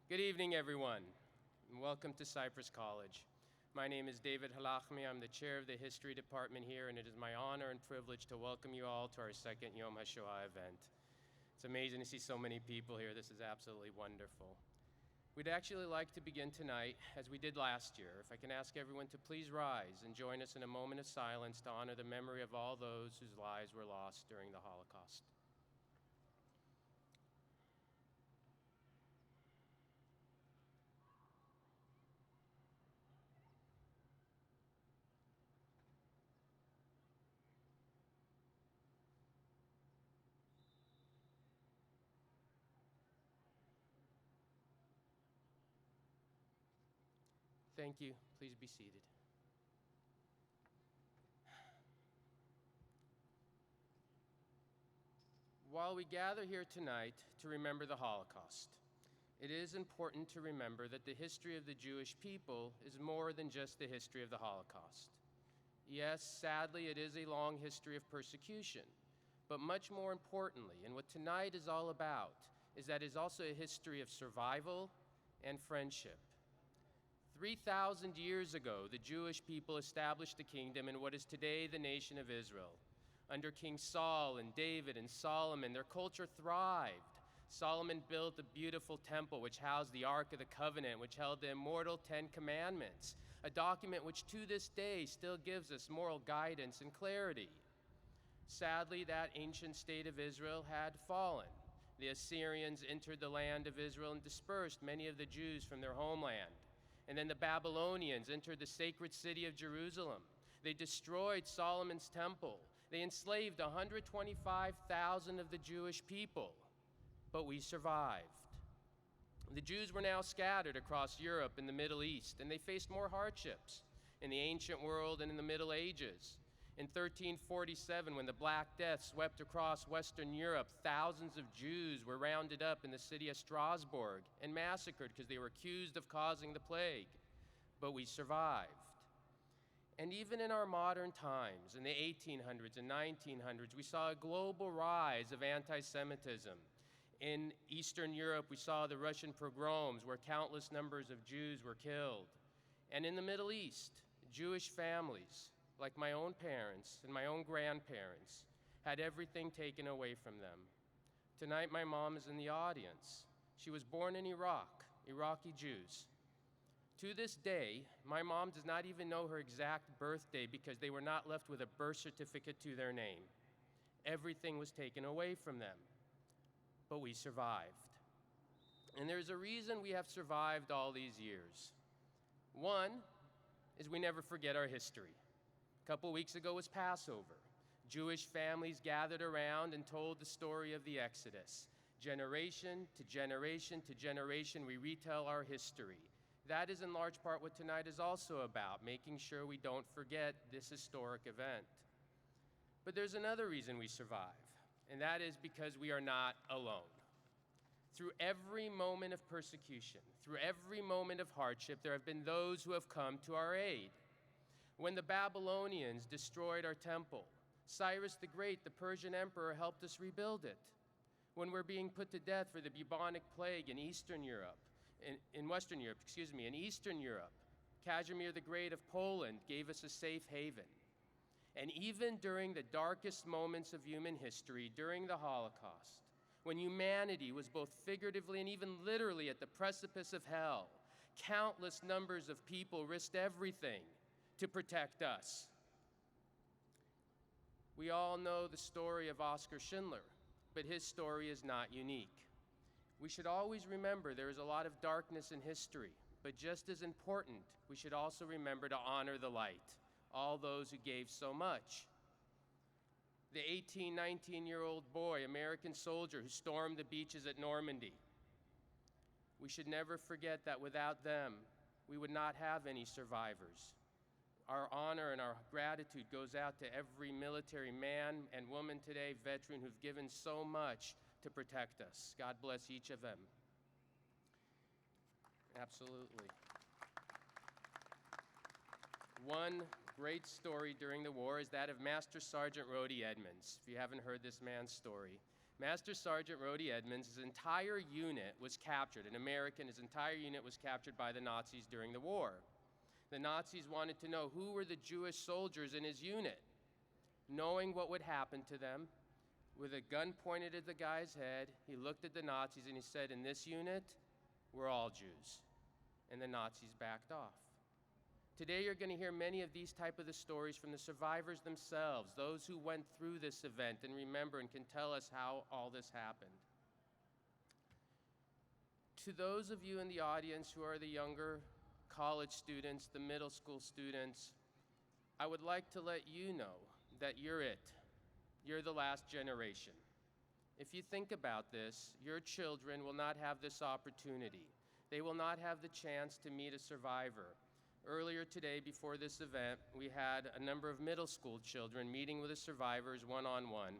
Good evening, everyone, and welcome to Cypress College. My name is David Halahmy. I'm the chair of the history department here, and it is my honor and privilege to welcome you all to our second Yom HaShoah event. It's amazing to see so many people here. This is absolutely wonderful. We'd actually like to begin tonight, as we did last year. If I can ask everyone to please rise and join us in a moment of silence to honor the memory of all those whose lives were lost during the Holocaust. Thank you. Please be seated. While we gather here tonight to remember the Holocaust, it is important to remember that the history of the Jewish people is more than just the history of the Holocaust. Yes, sadly, it is a long history of persecution, but much more importantly, and what tonight is all about, is that it is also a history of survival and friendship. 3,000 years ago, the Jewish people established a kingdom in what is today the nation of Israel. Under King Saul and David and Solomon, their culture thrived. Solomon built a beautiful temple which housed the Ark of the Covenant, which held the immortal 10 Commandments, a document which to this day still gives us moral guidance and clarity. Sadly, that ancient state of Israel had fallen. The Assyrians entered the land of Israel and dispersed many of the Jews from their homeland. And then the Babylonians entered the sacred city of Jerusalem. They destroyed Solomon's temple. They enslaved 125,000 of the Jewish people, but we survived. The Jews were now scattered across Europe and the Middle East, and they faced more hardships in the ancient world and in the Middle Ages. In 1347, when the Black Death swept across Western Europe, thousands of Jews were rounded up in the city of Strasbourg and massacred because they were accused of causing the plague. But we survived. And even in our modern times, in the 1800s and 1900s, we saw a global rise of anti-Semitism. In Eastern Europe, we saw the Russian pogroms where countless numbers of Jews were killed. And in the Middle East, Jewish families, like my own parents and my own grandparents, had everything taken away from them. Tonight, my mom is in the audience. She was born in Iraq, Iraqi Jews. To this day, my mom does not even know her exact birthday because they were not left with a birth certificate to their name. Everything was taken away from them, but we survived. And there's a reason we have survived all these years. One is we never forget our history. A couple weeks ago was Passover. Jewish families gathered around and told the story of the Exodus. Generation to generation to generation, we retell our history. That is in large part what tonight is also about, making sure we don't forget this historic event. But there's another reason we survive, and that is because we are not alone. Through every moment of persecution, through every moment of hardship, there have been those who have come to our aid. When the Babylonians destroyed our temple, Cyrus the Great, the Persian emperor, helped us rebuild it. When we're being put to death for the bubonic plague in Eastern Europe, in Eastern Europe, Casimir the Great of Poland gave us a safe haven. And even during the darkest moments of human history, during the Holocaust, when humanity was both figuratively and even literally at the precipice of hell, countless numbers of people risked everything to protect us. We all know the story of Oskar Schindler, but his story is not unique. We should always remember there is a lot of darkness in history, but just as important, we should also remember to honor the light, all those who gave so much. The 18, 19-year-old boy, American soldier who stormed the beaches at Normandy. We should never forget that without them, we would not have any survivors. Our honor and our gratitude goes out to every military man and woman today, veteran, who've given so much to protect us. God bless each of them. Absolutely. One great story during the war is that of Master Sergeant Rhodey Edmonds. If you haven't heard this man's story, Master Sergeant Rhodey Edmonds' entire unit was captured, an American, his entire unit was captured by the Nazis during the war. The Nazis wanted to know who were the Jewish soldiers in his unit. Knowing what would happen to them, with a gun pointed at the guy's head, he looked at the Nazis and he said, "In this unit, we're all Jews." And the Nazis backed off. Today you're going to hear many of these type of the stories from the survivors themselves, those who went through this event and remember and can tell us how all this happened. To those of you in the audience who are the younger college students, the middle school students, I would like to let you know that you're it. You're the last generation. If you think about this, your children will not have this opportunity. They will not have the chance to meet a survivor. Earlier today, before this event, we had a number of middle school children meeting with the survivors one-on-one.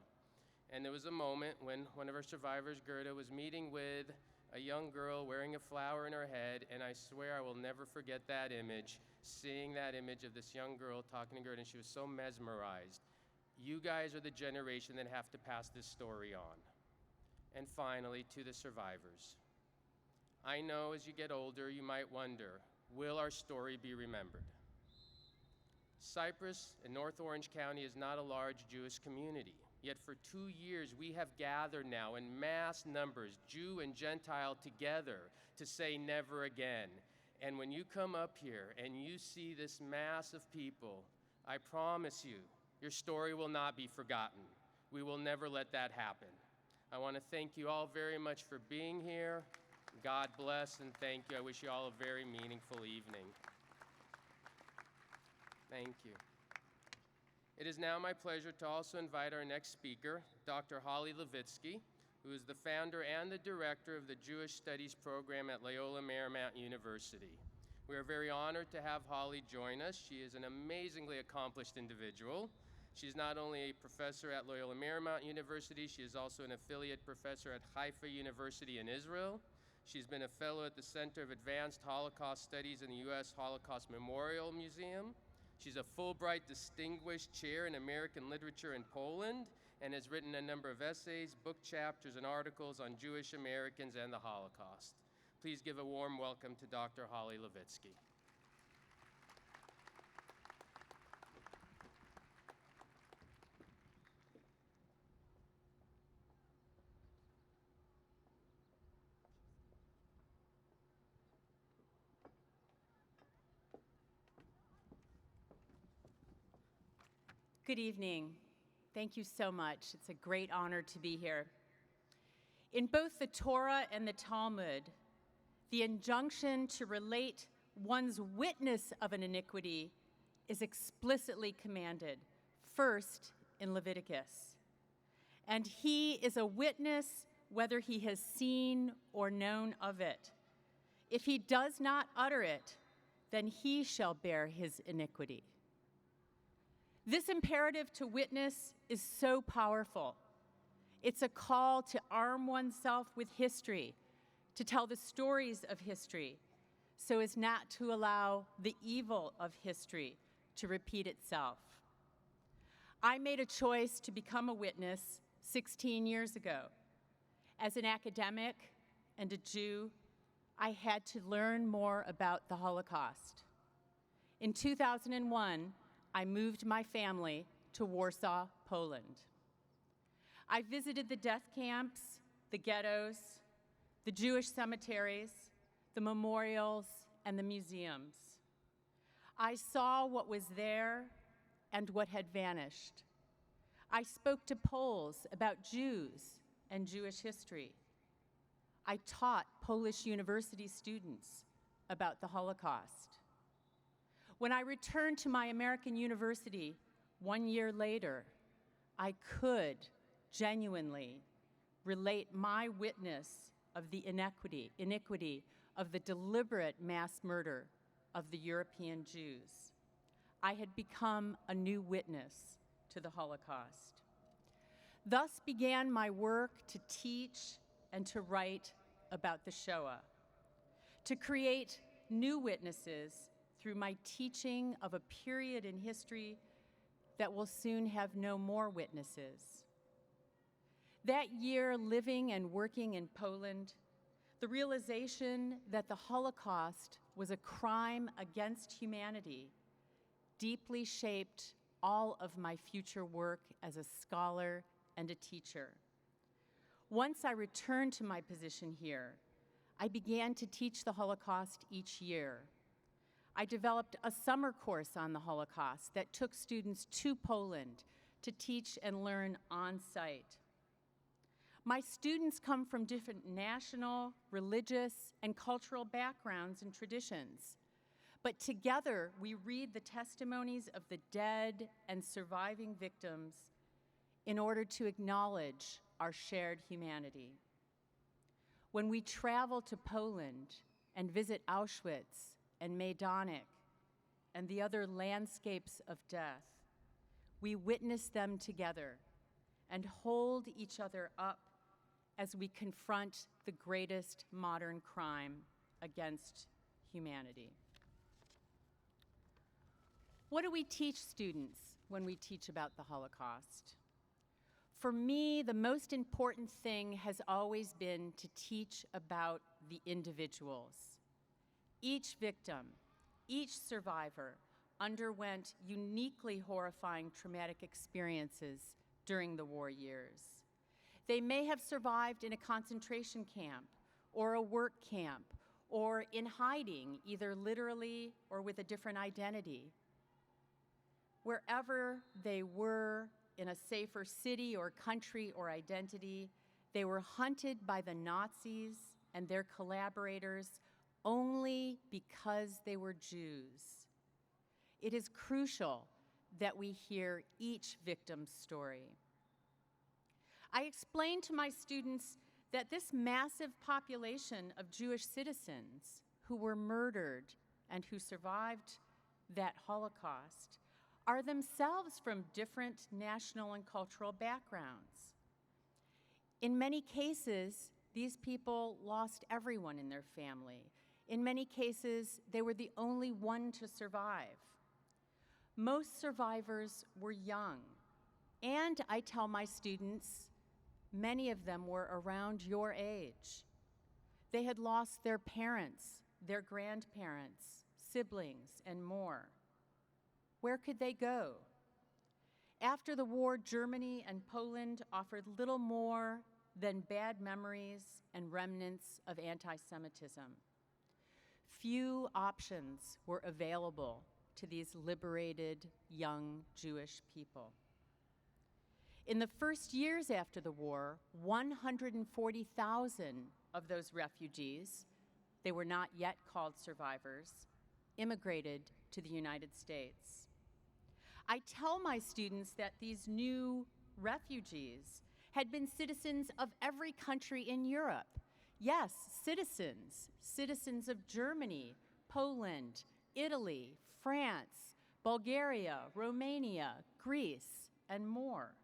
And there was a moment when one of our survivors, Gerda, was meeting with a young girl wearing a flower in her head, and I swear I will never forget that image, seeing that image of this young girl talking to Gerda, and she was so mesmerized. You guys are the generation that have to pass this story on. And finally, to the survivors. I know as you get older, you might wonder, will our story be remembered? Cypress in North Orange County is not a large Jewish community. Yet for 2 years, we have gathered now in mass numbers, Jew and Gentile together, to say never again. And when you come up here and you see this mass of people, I promise you, your story will not be forgotten. We will never let that happen. I want to thank you all very much for being here. God bless and thank you. I wish you all a very meaningful evening. Thank you. It is now my pleasure to also invite our next speaker, Dr. Holli Levitzki, who is the founder and the director of the Jewish Studies program at Loyola Marymount University. We are very honored to have Holli join us. She is an amazingly accomplished individual. She's not only a professor at Loyola Marymount University, she is also an affiliate professor at Haifa University in Israel. She's been a fellow at the Center of Advanced Holocaust Studies in the U.S. Holocaust Memorial Museum. She's a Fulbright Distinguished Chair in American Literature in Poland and has written a number of essays, book chapters, and articles on Jewish Americans and the Holocaust. Please give a warm welcome to Dr. Holli Levitzki. Good evening. Thank you so much. It's a great honor to be here. In both the Torah and the Talmud, the injunction to relate one's witness of an iniquity is explicitly commanded, first in Leviticus. And he is a witness whether he has seen or known of it. If he does not utter it, then he shall bear his iniquity. This imperative to witness is so powerful. It's a call to arm oneself with history, to tell the stories of history, so as not to allow the evil of history to repeat itself. I made a choice to become a witness 16 years ago. As an academic and a Jew, I had to learn more about the Holocaust. In 2001, I moved my family to Warsaw, Poland. I visited the death camps, the ghettos, the Jewish cemeteries, the memorials, and the museums. I saw what was there and what had vanished. I spoke to Poles about Jews and Jewish history. I taught Polish university students about the Holocaust. When I returned to my American university 1 year later, I could genuinely relate my witness of the iniquity of the deliberate mass murder of the European Jews. I had become a new witness to the Holocaust. Thus began my work to teach and to write about the Shoah, to create new witnesses through my teaching of a period in history that will soon have no more witnesses. That year, living and working in Poland, the realization that the Holocaust was a crime against humanity deeply shaped all of my future work as a scholar and a teacher. Once I returned to my position here, I began to teach the Holocaust each year. I developed a summer course on the Holocaust that took students to Poland to teach and learn on site. My students come from different national, religious, and cultural backgrounds and traditions. But together, we read the testimonies of the dead and surviving victims in order to acknowledge our shared humanity. When we travel to Poland and visit Auschwitz and Majdanek and the other landscapes of death, we witness them together and hold each other up as we confront the greatest modern crime against humanity. What do we teach students when we teach about the Holocaust? For me, the most important thing has always been to teach about the individuals. Each victim, each survivor underwent uniquely horrifying traumatic experiences during the war years. They may have survived in a concentration camp or a work camp or in hiding, either literally or with a different identity. Wherever they were in a safer city or country or identity, they were hunted by the Nazis and their collaborators only because they were Jews. It is crucial that we hear each victim's story. I explained to my students that this massive population of Jewish citizens who were murdered and who survived that Holocaust are themselves from different national and cultural backgrounds. In many cases, these people lost everyone in their family. In many cases, they were the only one to survive. Most survivors were young, and I tell my students, many of them were around your age. They had lost their parents, their grandparents, siblings, and more. Where could they go? After the war, Germany and Poland offered little more than bad memories and remnants of anti-Semitism. Few options were available to these liberated young Jewish people. In the first years after the war, 140,000 of those refugees, they were not yet called survivors, immigrated to the United States. I tell my students that these new refugees had been citizens of every country in Europe. Yes, citizens of Germany, Poland, Italy, France, Bulgaria, Romania, Greece, and more.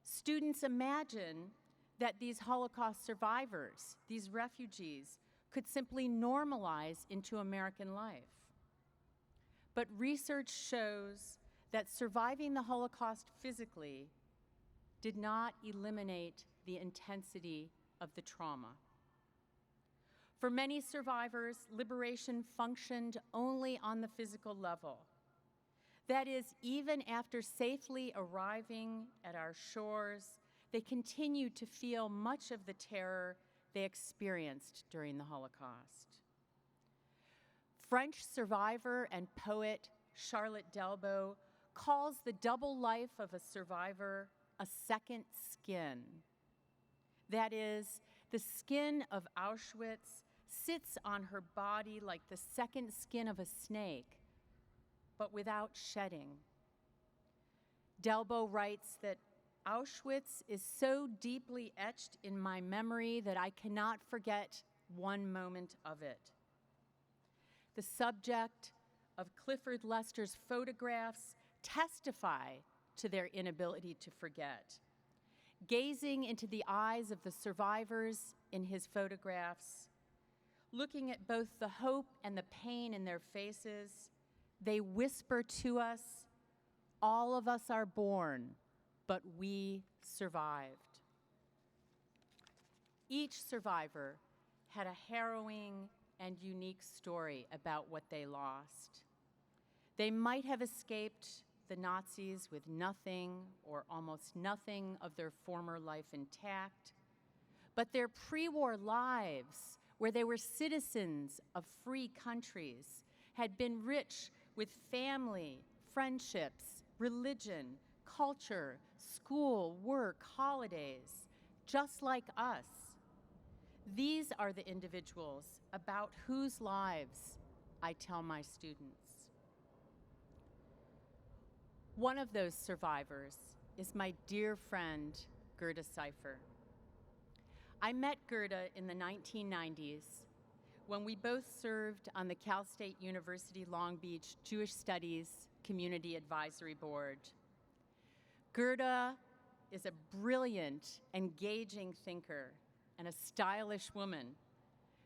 Students imagine that these Holocaust survivors, these refugees, could simply normalize into American life. But research shows that surviving the Holocaust physically did not eliminate the intensity of the trauma. For many survivors, liberation functioned only on the physical level. That is, even after safely arriving at our shores, they continued to feel much of the terror they experienced during the Holocaust. French survivor and poet Charlotte Delbo calls the double life of a survivor a second skin. That is, the skin of Auschwitz sits on her body like the second skin of a snake, but without shedding. Delbo writes that Auschwitz is so deeply etched in my memory that I cannot forget one moment of it. The subject of Clifford Lester's photographs testify to their inability to forget. Gazing into the eyes of the survivors in his photographs, looking at both the hope and the pain in their faces, they whisper to us, "All of us are born, but we survived." Each survivor had a harrowing and unique story about what they lost. They might have escaped the Nazis with nothing or almost nothing of their former life intact, but their pre-war lives, where they were citizens of free countries, had been rich with family, friendships, religion, culture, school, work, holidays, just like us. These are the individuals about whose lives I tell my students. One of those survivors is my dear friend, Gerda Seifer. I met Gerda in the 1990s when we both served on the Cal State University Long Beach Jewish Studies Community Advisory Board. Gerda is a brilliant, engaging thinker and a stylish woman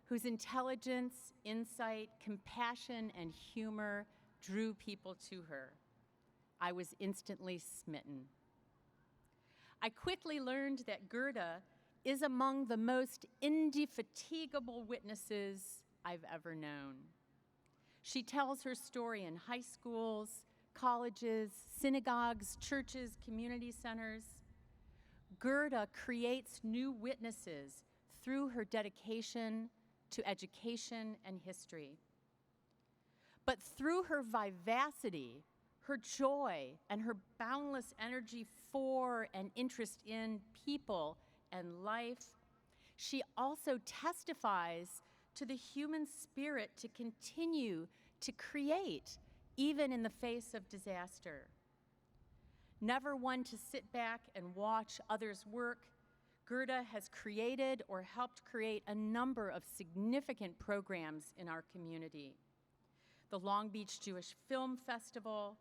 whose intelligence, insight, compassion, and humor drew people to her. I was instantly smitten. I quickly learned that Gerda is among the most indefatigable witnesses I've ever known. She tells her story in high schools, colleges, synagogues, churches, community centers. Gerda creates new witnesses through her dedication to education and history. But through her vivacity, her joy, and her boundless energy for and interest in people and life, she also testifies to the human spirit to continue to create, even in the face of disaster. Never one to sit back and watch others work, Gerda has created or helped create a number of significant programs in our community. The Long Beach Jewish Film Festival,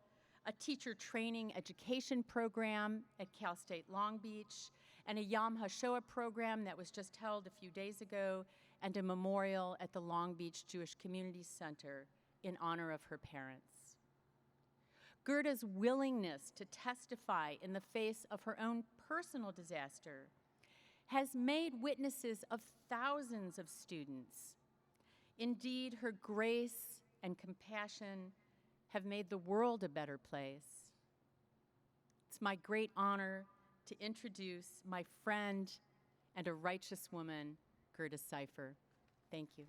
a teacher training education program at Cal State Long Beach, and a Yom HaShoah program that was just held a few days ago, and a memorial at the Long Beach Jewish Community Center in honor of her parents. Gerda's willingness to testify in the face of her own personal disaster has made witnesses of thousands of students. Indeed, her grace and compassion have made the world a better place. It's my great honor to introduce my friend and a righteous woman, Gerda Seifer. Thank you.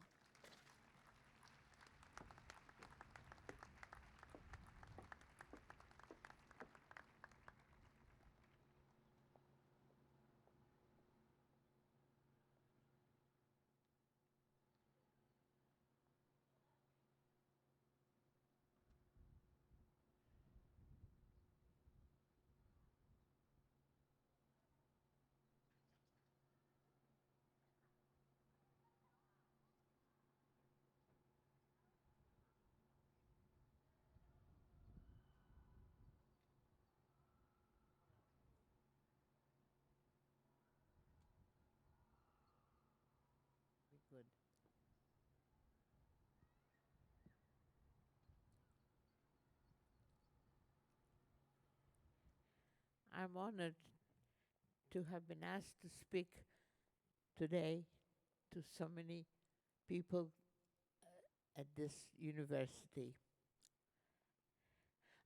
Good. I'm honored to have been asked to speak today to so many people at this university.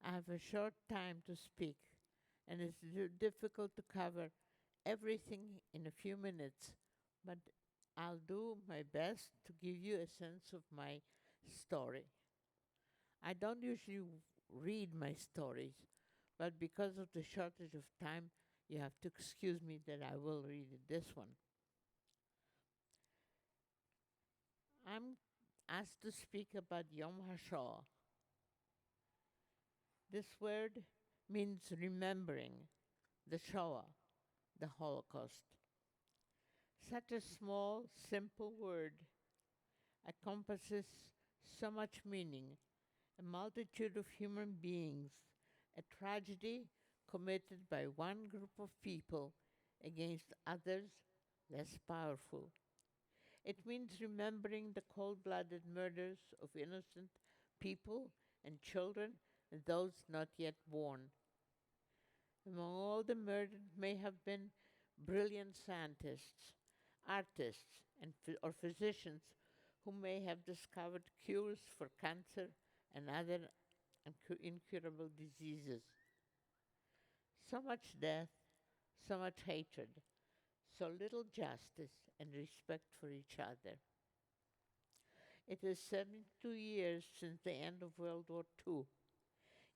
I have a short time to speak, and it's difficult to cover everything in a few minutes, but I'll do my best to give you a sense of my story. I don't usually read my stories, but because of the shortage of time, you have to excuse me that I will read this one. I'm asked to speak about Yom HaShoah. This word means remembering the Shoah, the Holocaust. Such a small, simple word encompasses so much meaning, a multitude of human beings, a tragedy committed by one group of people against others less powerful. It means remembering the cold-blooded murders of innocent people and children and those not yet born. Among all the murdered may have been brilliant scientists, artists, or physicians who may have discovered cures for cancer and other incurable diseases. So much death, so much hatred, so little justice and respect for each other. It is 72 years since the end of World War II,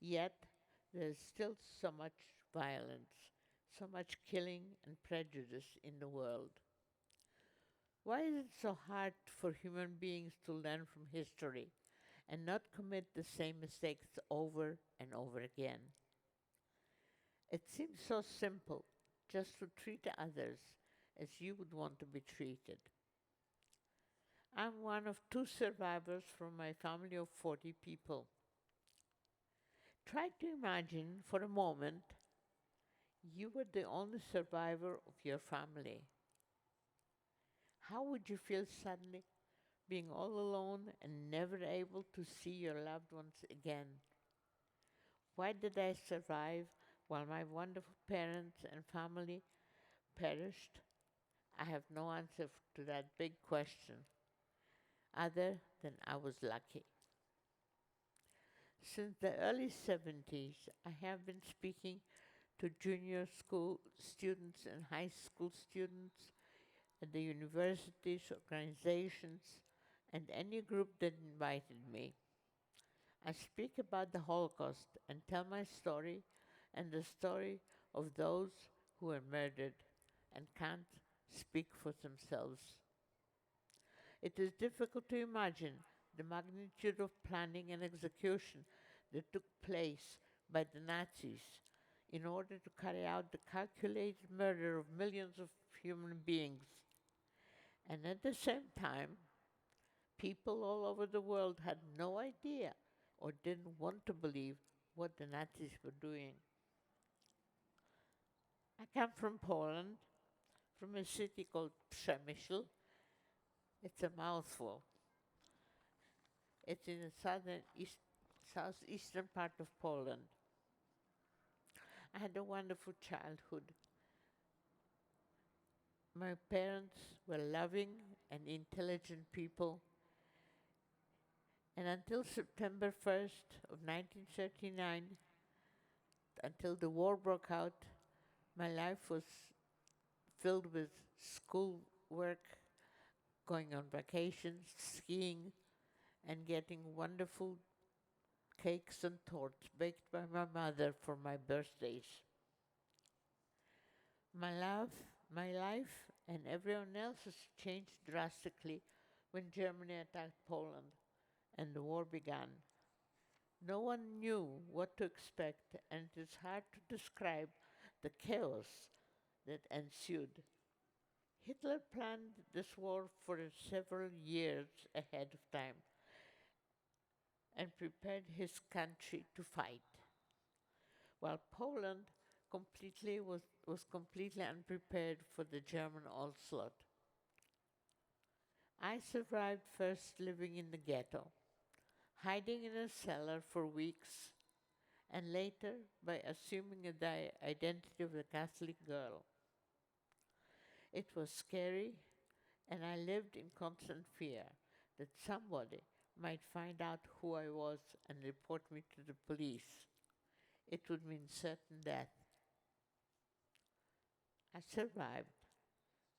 yet there is still so much violence, so much killing and prejudice in the world. Why is it so hard for human beings to learn from history and not commit the same mistakes over and over again? It seems so simple just to treat others as you would want to be treated. I'm one of 2 survivors from my family of 40 people. Try to imagine for a moment you were the only survivor of your family. How would you feel suddenly being all alone and never able to see your loved ones again? Why did I survive while my wonderful parents and family perished? I have no answer to that big question, other than I was lucky. Since the early 70s, I have been speaking to junior school students and high school students at the universities, organizations, and any group that invited me. I speak about the Holocaust and tell my story and the story of those who were murdered and can't speak for themselves. It is difficult to imagine the magnitude of planning and execution that took place by the Nazis in order to carry out the calculated murder of millions of human beings. And at the same time, people all over the world had no idea or didn't want to believe what the Nazis were doing. I come from Poland, from a city called Przemysl. It's a mouthful. It's in the southeastern part of Poland. I had a wonderful childhood. My parents were loving and intelligent people. And until September 1st of 1939, until the war broke out, my life was filled with school work, going on vacations, skiing, and getting wonderful cakes and torts baked by my mother for my birthdays. My life and everyone else's changed drastically when Germany attacked Poland and the war began. No one knew what to expect, and it is hard to describe the chaos that ensued. Hitler planned this war for several years ahead of time and prepared his country to fight, while Poland was completely unprepared for the German onslaught. I survived first living in the ghetto, hiding in a cellar for weeks, and later by assuming the identity of a Catholic girl. It was scary, and I lived in constant fear that somebody might find out who I was and report me to the police. It would mean certain death. I survived,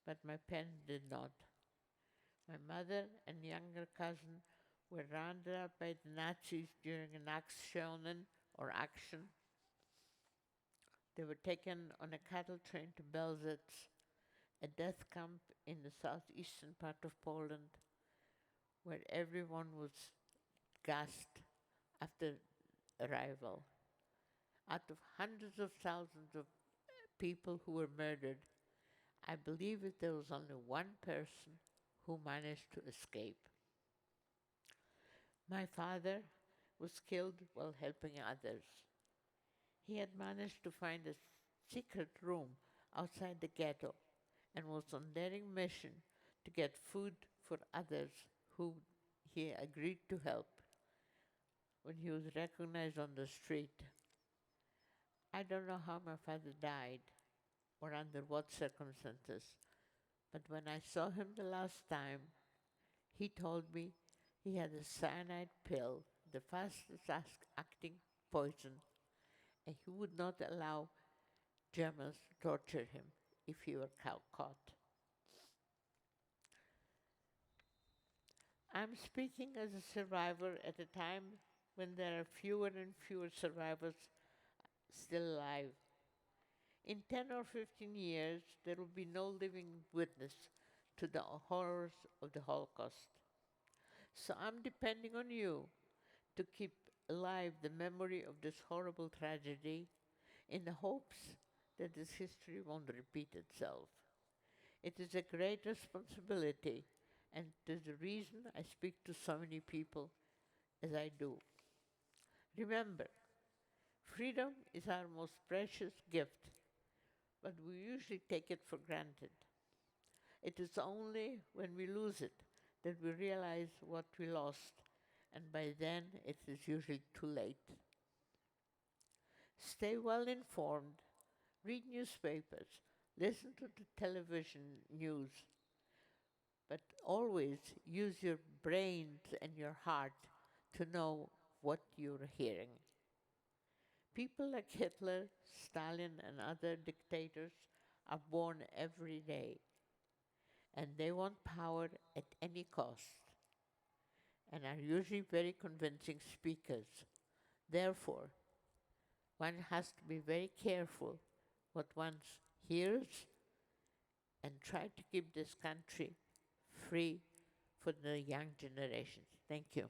but my parents did not. My mother and younger cousin were rounded up by the Nazis during an Aktionen or action. They were taken on a cattle train to Belzec, a death camp in the southeastern part of Poland, where everyone was gassed after arrival. Out of hundreds of thousands of people who were murdered, I believe that there was only one person who managed to escape. My father was killed while helping others. He had managed to find a secret room outside the ghetto and was on daring mission to get food for others who he agreed to help when he was recognized on the street. I don't know how my father died or under what circumstances, But when I saw him the last time, he told me he had a cyanide pill, the fastest acting poison, and he would not allow Germans to torture him if he were caught. I'm speaking as a survivor at a time when there are fewer and fewer survivors still alive. In 10 or 15 years, there will be no living witness to the horrors of the Holocaust. So I'm depending on you to keep alive the memory of this horrible tragedy in the hopes that this history won't repeat itself. It is a great responsibility, and it is the reason I speak to so many people as I do. Remember, freedom is our most precious gift, but we usually take it for granted. It is only when we lose it that we realize what we lost, and by then it is usually too late. Stay well informed, read newspapers, listen to the television news, but always use your brains and your heart to know what you're hearing. People like Hitler, Stalin, and other dictators are born every day, and they want power at any cost, and are usually very convincing speakers. Therefore, one has to be very careful what one hears and try to keep this country free for the young generations. Thank you.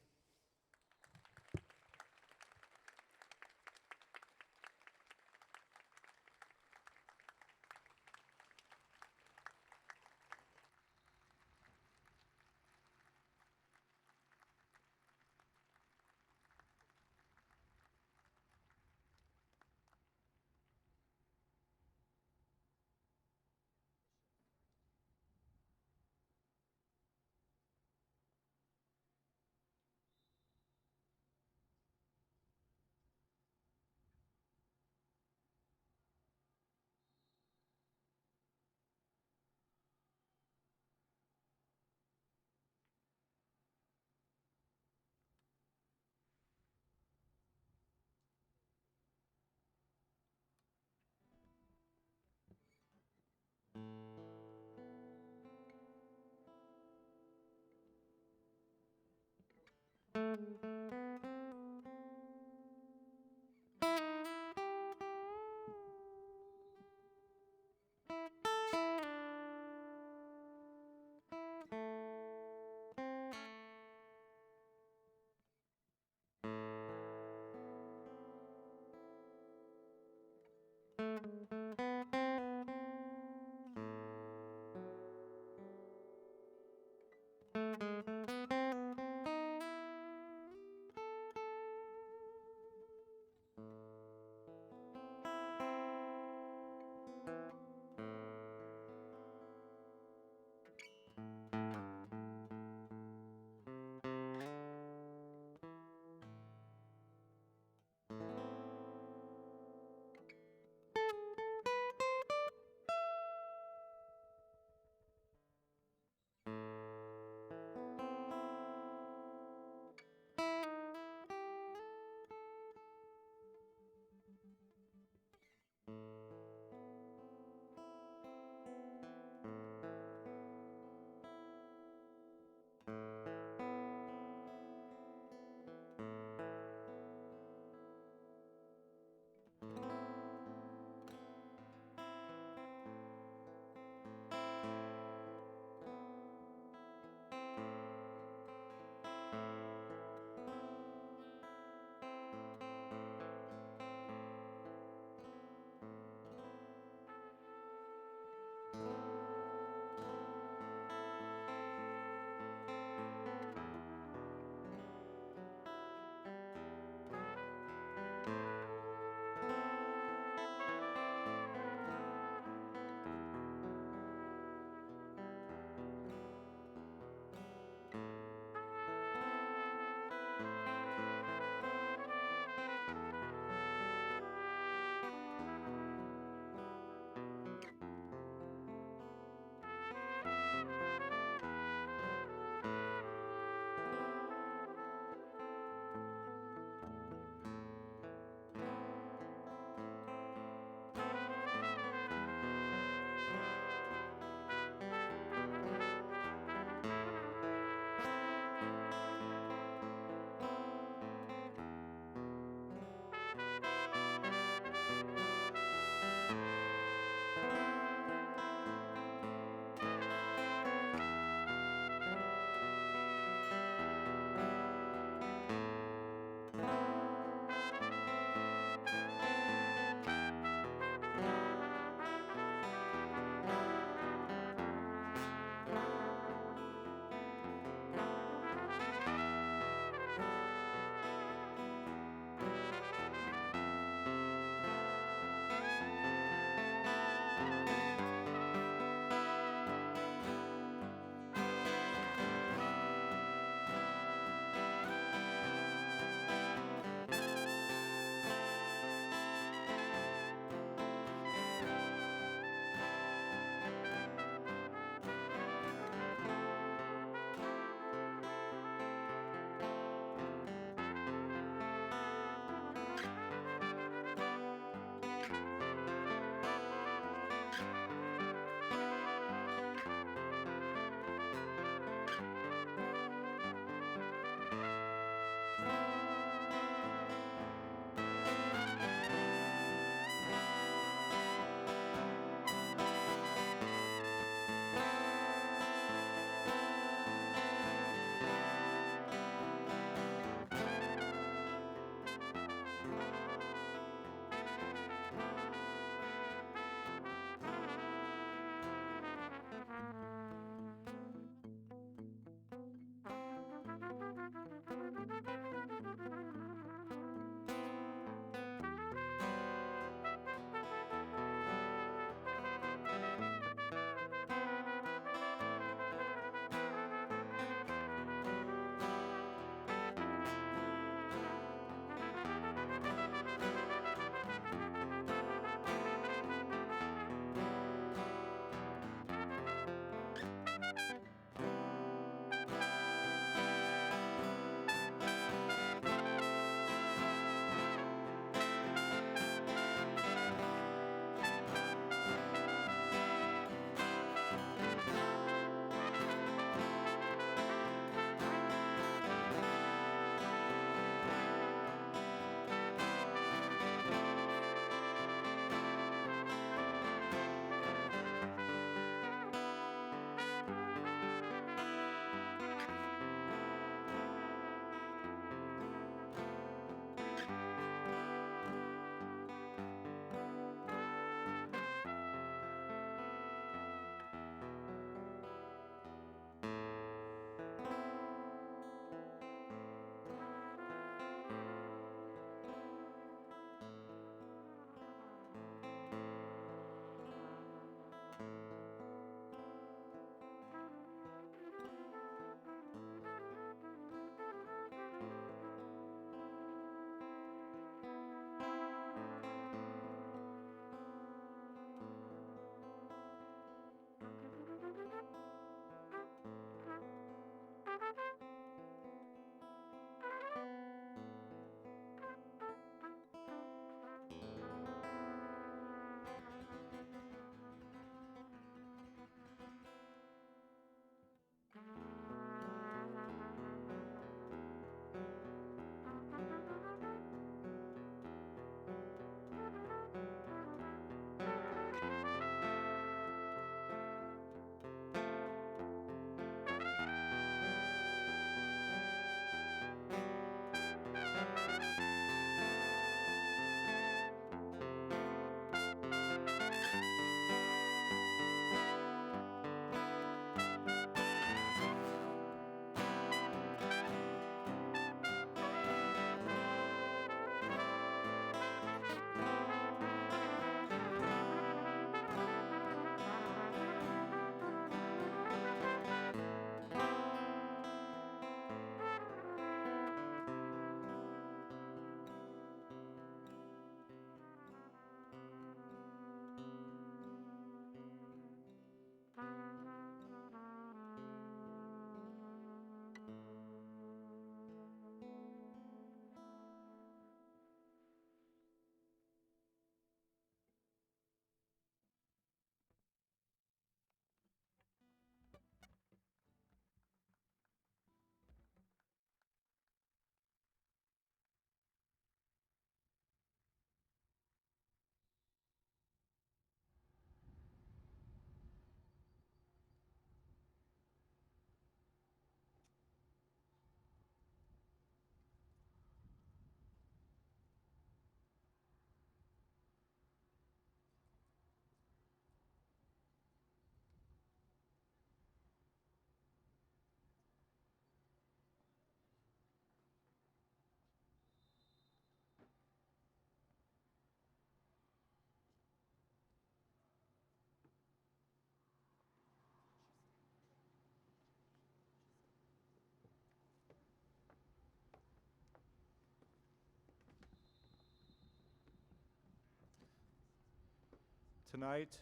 Tonight,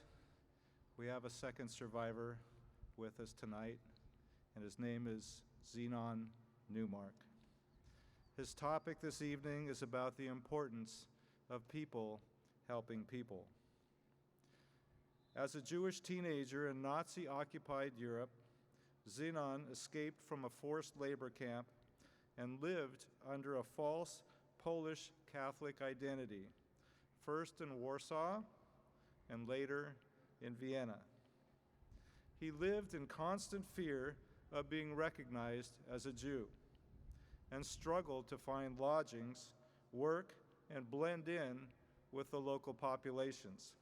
we have a second survivor with us tonight, and his name is Zenon Neumark. His topic this evening is about the importance of people helping people. As a Jewish teenager in Nazi-occupied Europe, Zenon escaped from a forced labor camp and lived under a false Polish Catholic identity, first in Warsaw and later in Vienna. He lived in constant fear of being recognized as a Jew and struggled to find lodgings, work, and blend in with the local populations.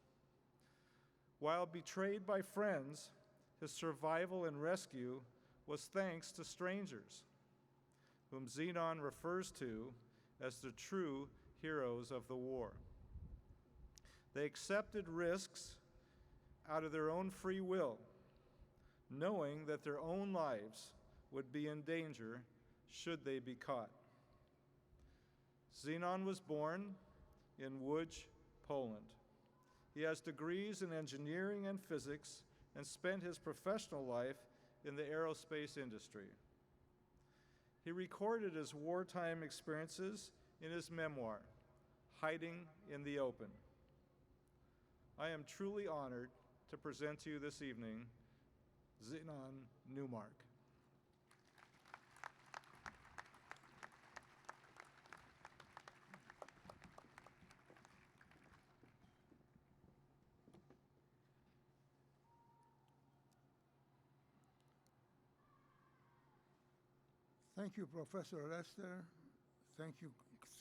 While betrayed by friends, his survival and rescue was thanks to strangers, whom Zenon refers to as the true heroes of the war. They accepted risks out of their own free will, knowing that their own lives would be in danger should they be caught. Zenon was born in Łódź, Poland. He has degrees in engineering and physics and spent his professional life in the aerospace industry. He recorded his wartime experiences in his memoir, Hiding in the Open. I am truly honored to present to you this evening Zenon Neumark. Thank you, Professor Lester. Thank you,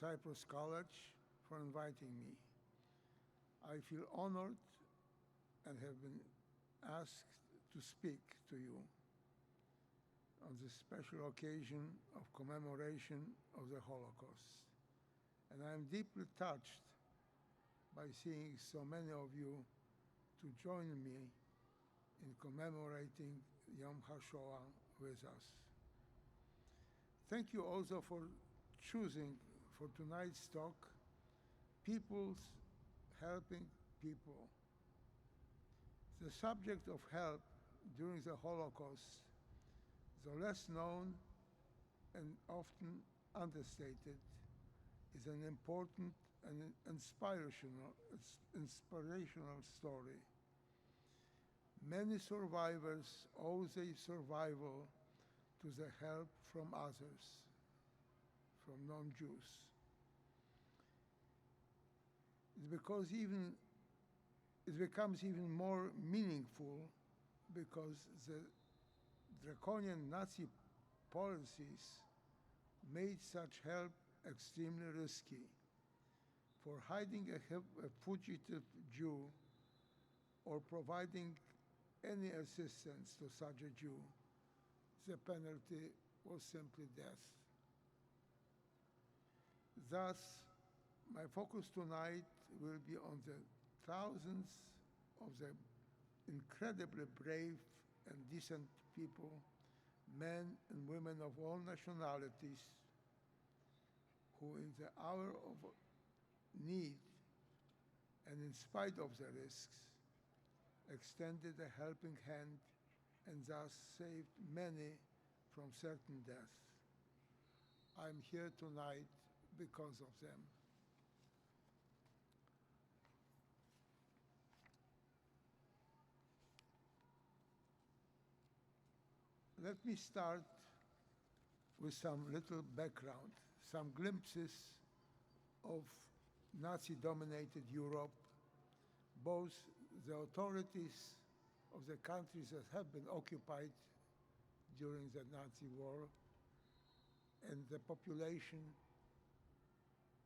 Cypress College, for inviting me. I feel honored and have been asked to speak to you on this special occasion of commemoration of the Holocaust. And I am deeply touched by seeing so many of you to join me in commemorating Yom HaShoah with us. Thank you also for choosing for tonight's talk, People's Helping People. The subject of help during the Holocaust, though less known and often understated, is an important and inspirational story. Many survivors owe their survival to the help from others, from non-Jews. It becomes even more meaningful because the draconian Nazi policies made such help extremely risky. For hiding a fugitive Jew or providing any assistance to such a Jew, the penalty was simply death. Thus, my focus tonight will be on the thousands of the incredibly brave and decent people, men and women of all nationalities, who in the hour of need and in spite of the risks, extended a helping hand and thus saved many from certain death. I'm here tonight because of them. Let me start with some little background, some glimpses of Nazi-dominated Europe, both the authorities of the countries that have been occupied during the Nazi war and the population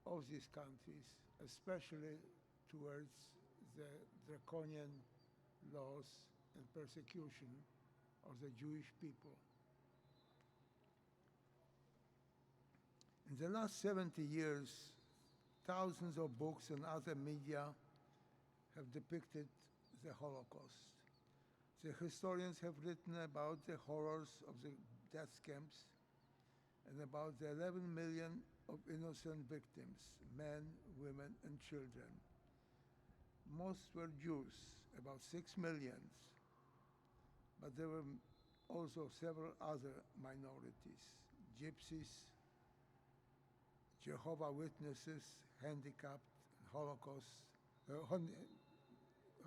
of these countries, especially towards the draconian laws and persecution of the Jewish people. In the last 70 years, thousands of books and other media have depicted the Holocaust. The historians have written about the horrors of the death camps and about the 11 million of innocent victims, men, women, and children. Most were Jews, about 6 million, but there were also several other minorities: gypsies, Jehovah's Witnesses, handicapped, Holocaust,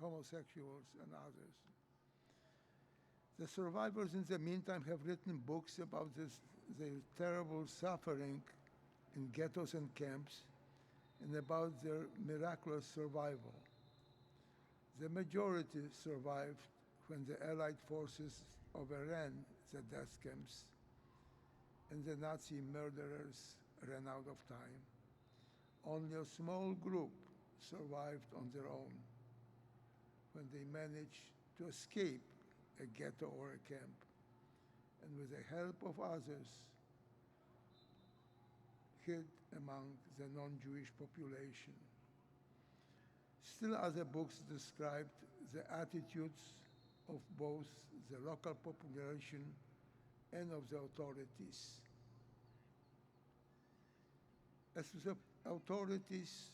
homosexuals, and others. The survivors in the meantime have written books about their terrible suffering in ghettos and camps and about their miraculous survival. The majority survived when the Allied forces overran the death camps and the Nazi murderers ran out of time. Only a small group survived on their own when they managed to escape a ghetto or a camp, and with the help of others, hid among the non-Jewish population. Still other books described the attitudes of both the local population and of the authorities. As the authorities,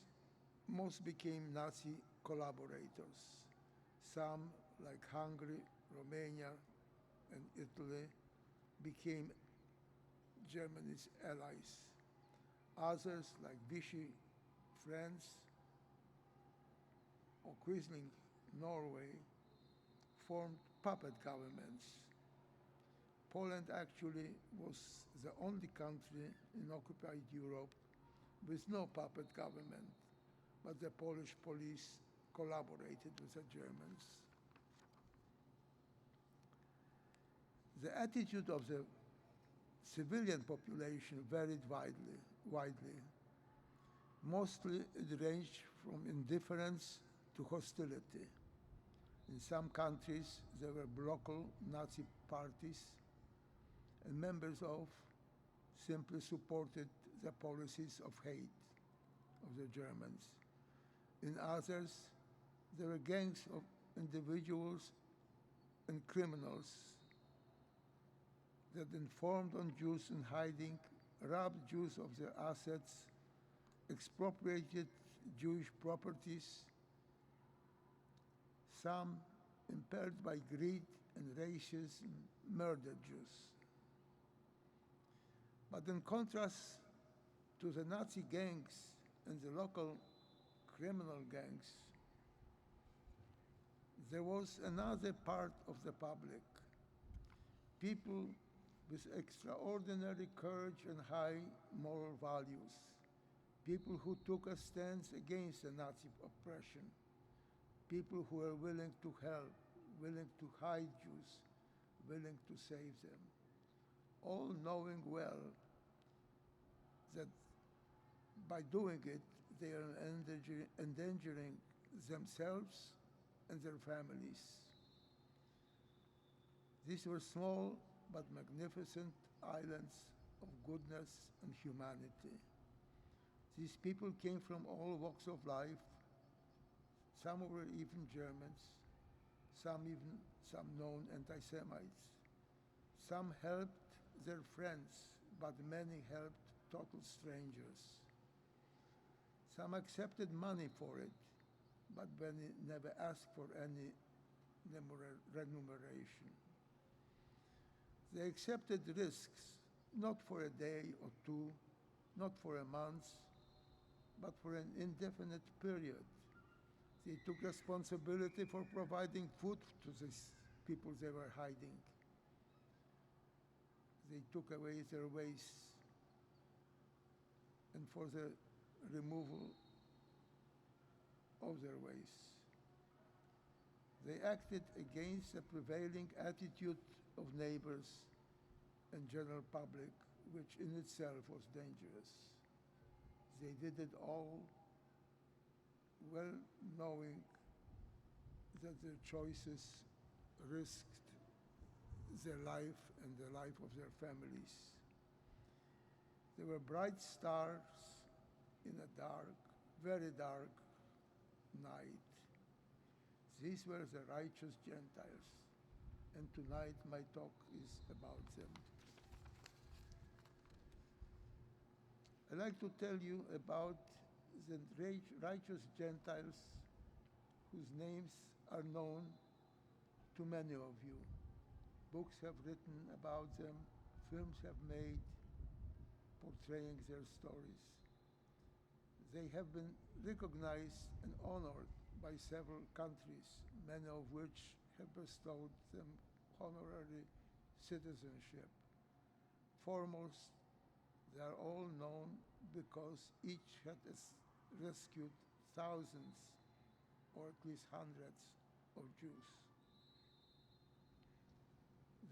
most became Nazi collaborators. Some, like Hungary, Romania, and Italy, became Germany's allies. Others, like Vichy, France, or Quisling, Norway, formed puppet governments. Poland actually was the only country in occupied Europe with no puppet government, but the Polish police collaborated with the Germans. The attitude of the civilian population varied widely. Mostly it ranged from indifference to hostility. In some countries, there were local Nazi parties, and members of simply supported the policies of hate of the Germans. In others, there were gangs of individuals and criminals that informed on Jews in hiding, robbed Jews of their assets, expropriated Jewish properties, some, impelled by greed and racism, murdered Jews. But in contrast to the Nazi gangs and the local criminal gangs, there was another part of the public, people with extraordinary courage and high moral values, people who took a stance against the Nazi oppression, people who were willing to help, willing to hide Jews, willing to save them, all knowing well that by doing it, they are endangering themselves and their families. These were small but magnificent islands of goodness and humanity. These people came from all walks of life. Some were even Germans, some known anti-Semites. Some helped their friends, but many helped total strangers. Some accepted money for it, but many never asked for any remuneration. They accepted risks, not for a day or two, not for a month, but for an indefinite period. They took responsibility for providing food to these people they were hiding. They took away their waste and for the removal of their waste. They acted against the prevailing attitude of neighbors and general public, which in itself was dangerous. They did it all well knowing that their choices risked their life and the life of their families. They were bright stars in a dark, very dark night. These were the righteous Gentiles, and tonight my talk is about them. I'd like to tell you about the righteous Gentiles whose names are known to many of you. Books have written about them, films have made portraying their stories. They have been recognized and honored by several countries, many of which have bestowed them honorary citizenship. Foremost, they are all known because each had rescued thousands, or at least hundreds, of Jews.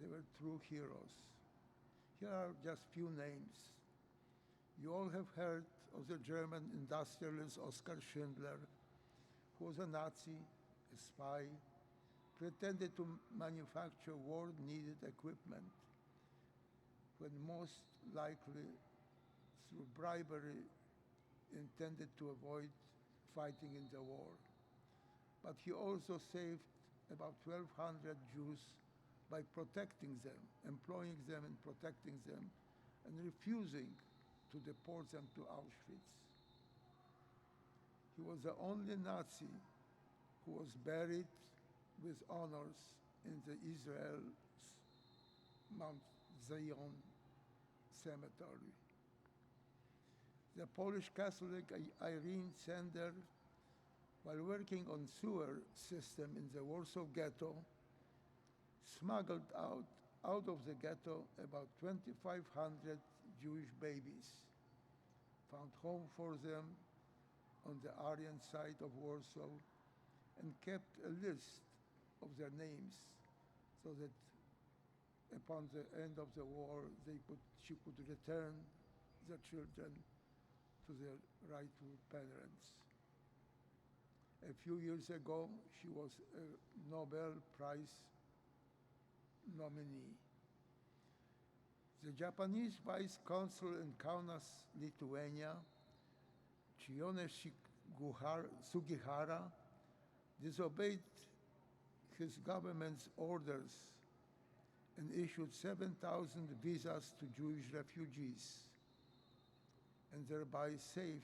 They were true heroes. Here are just few names. You all have heard of the German industrialist Oskar Schindler, who was a Nazi, a spy, pretended to manufacture war-needed equipment, when most likely through bribery intended to avoid fighting in the war. But he also saved about 1,200 Jews by protecting them, employing them and protecting them, and refusing to deport them to Auschwitz. He was the only Nazi who was buried with honors in the Israel's Mount Zion cemetery. The Polish Catholic Irene Sender, while working on sewer system in the Warsaw Ghetto, smuggled out of the ghetto about 2,500 Jewish babies, found home for them on the Aryan side of Warsaw, and kept a list of their names so that upon the end of the war, she could return the children to their rightful parents. A few years ago, she was a Nobel Prize nominee. The Japanese vice consul in Kaunas, Lithuania, Chione Sugihara, disobeyed his government's orders and issued 7,000 visas to Jewish refugees, and thereby saved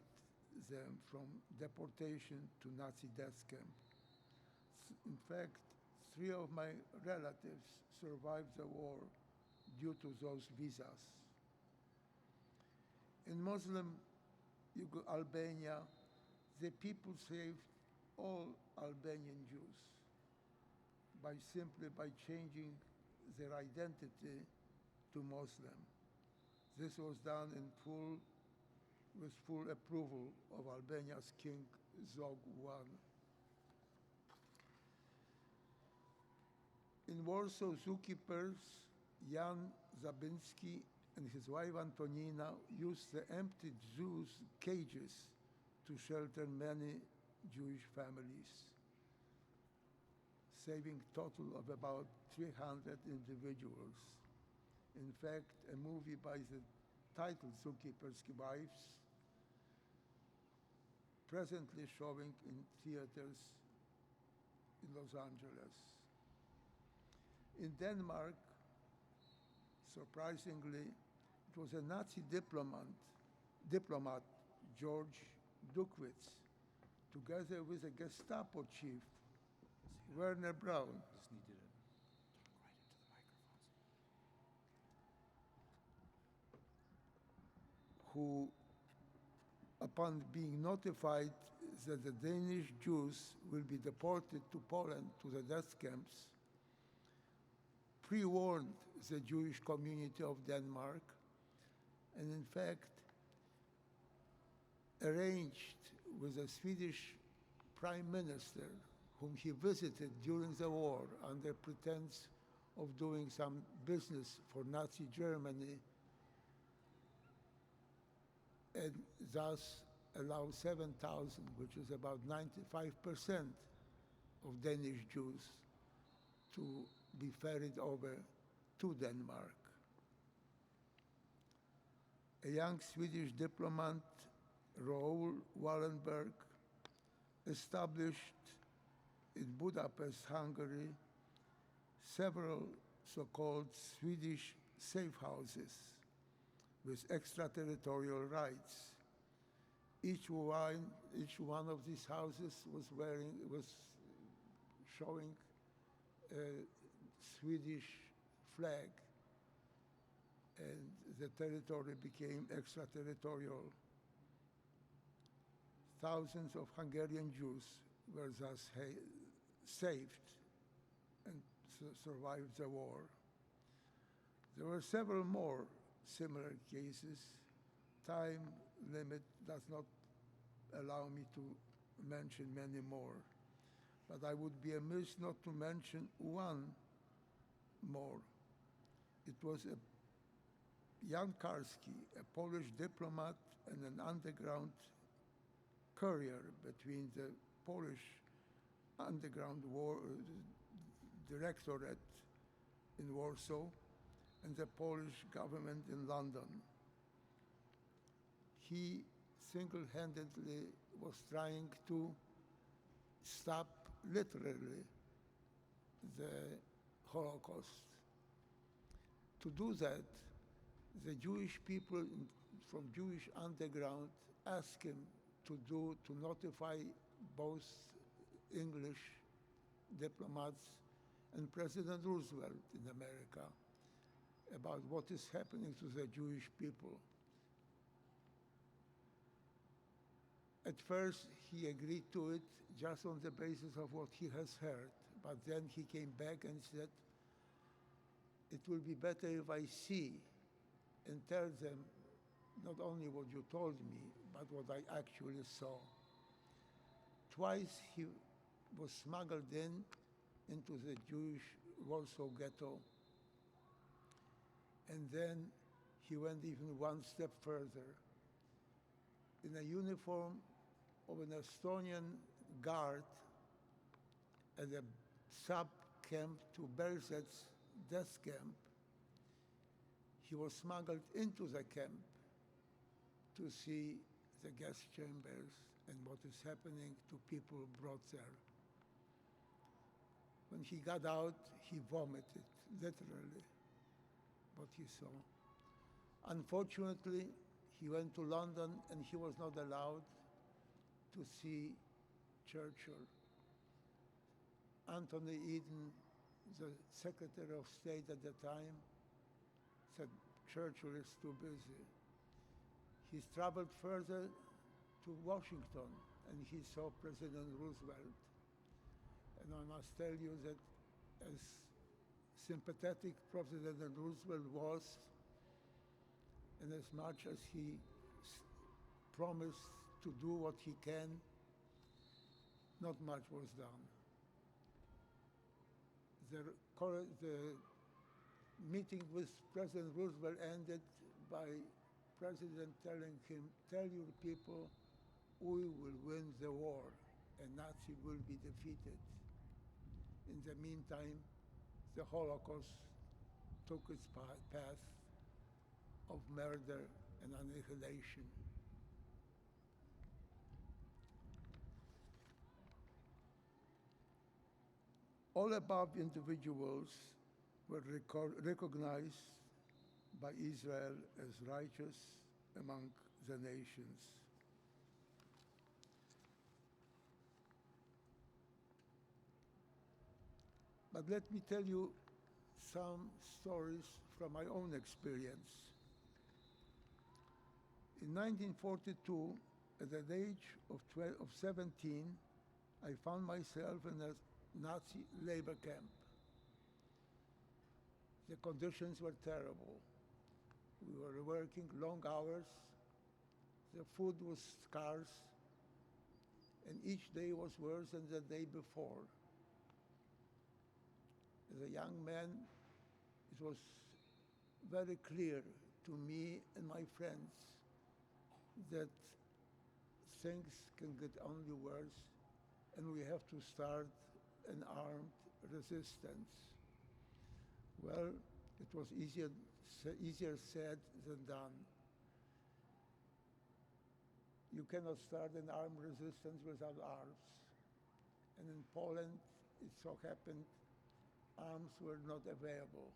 them from deportation to Nazi death camp. In fact, 3 of my relatives survived the war due to those visas. In Muslim Albania, the people saved all Albanian Jews simply by changing their identity to Muslim. This was done with full approval of Albania's King Zog I. In Warsaw, zookeepers Jan Zabinski and his wife Antonina used the empty zoo's cages to shelter many Jewish families, saving a total of about 300 individuals. In fact, a movie by the title Zookeeper's Wives, presently showing in theaters in Los Angeles. In Denmark, surprisingly, it was a Nazi diplomat George Dukwitz, together with a Gestapo chief, Werner Braun, who, upon being notified that the Danish Jews will be deported to Poland to the death camps, pre-warned the Jewish community of Denmark, and in fact arranged with the Swedish Prime Minister, whom he visited during the war under pretense of doing some business for Nazi Germany, and thus allow 7,000, which is about 95% of Danish Jews, to be ferried over to Denmark. A young Swedish diplomat, Raoul Wallenberg, established in Budapest, Hungary, several so-called Swedish safe houses with extraterritorial rights. Each one of these houses was showing a Swedish flag, and the territory became extraterritorial. Thousands of Hungarian Jews were thus saved and survived the war. There were several more similar cases. Time limit does not allow me to mention many more, but I would be amiss not to mention one more. It was Jan Karski, a Polish diplomat and an underground courier between the Polish underground war directorate in Warsaw and the Polish government in London. He single-handedly was trying to stop, literally, the Holocaust. To do that, the Jewish people from Jewish underground asked him to notify both English diplomats and President Roosevelt in America about what is happening to the Jewish people. At first, he agreed to it just on the basis of what he has heard, but then he came back and said, it will be better if I see and tell them not only what you told me, but what I actually saw. Twice he was smuggled into the Jewish Warsaw ghetto, and then he went even one step further. In a uniform of an Estonian guard at a sub-camp to Belzet's death camp, he was smuggled into the camp to see the gas chambers and what is happening to people brought there. When he got out, he vomited, literally, what he saw. Unfortunately, he went to London and he was not allowed to see Churchill. Anthony Eden, the Secretary of State at the time, said Churchill is too busy. He's traveled further to Washington and he saw President Roosevelt. And I must tell you that as sympathetic President Roosevelt was, and as much as he promised to do what he can, not much was done. The meeting with President Roosevelt ended by President telling him, tell your people we will win the war and Nazi will be defeated. In the meantime, the Holocaust took its path of murder and annihilation. All above individuals were recognized by Israel as righteous among the nations. But let me tell you some stories from my own experience. In 1942, at the age of 17, I found myself in a Nazi labor camp. The conditions were terrible. We were working long hours. The food was scarce, and each day was worse than the day before. As a young man, it was very clear to me and my friends that things can get only worse, and we have to start an armed resistance. Well, it was easier said than done. You cannot start an armed resistance without arms. And in Poland, it so happened, arms were not available.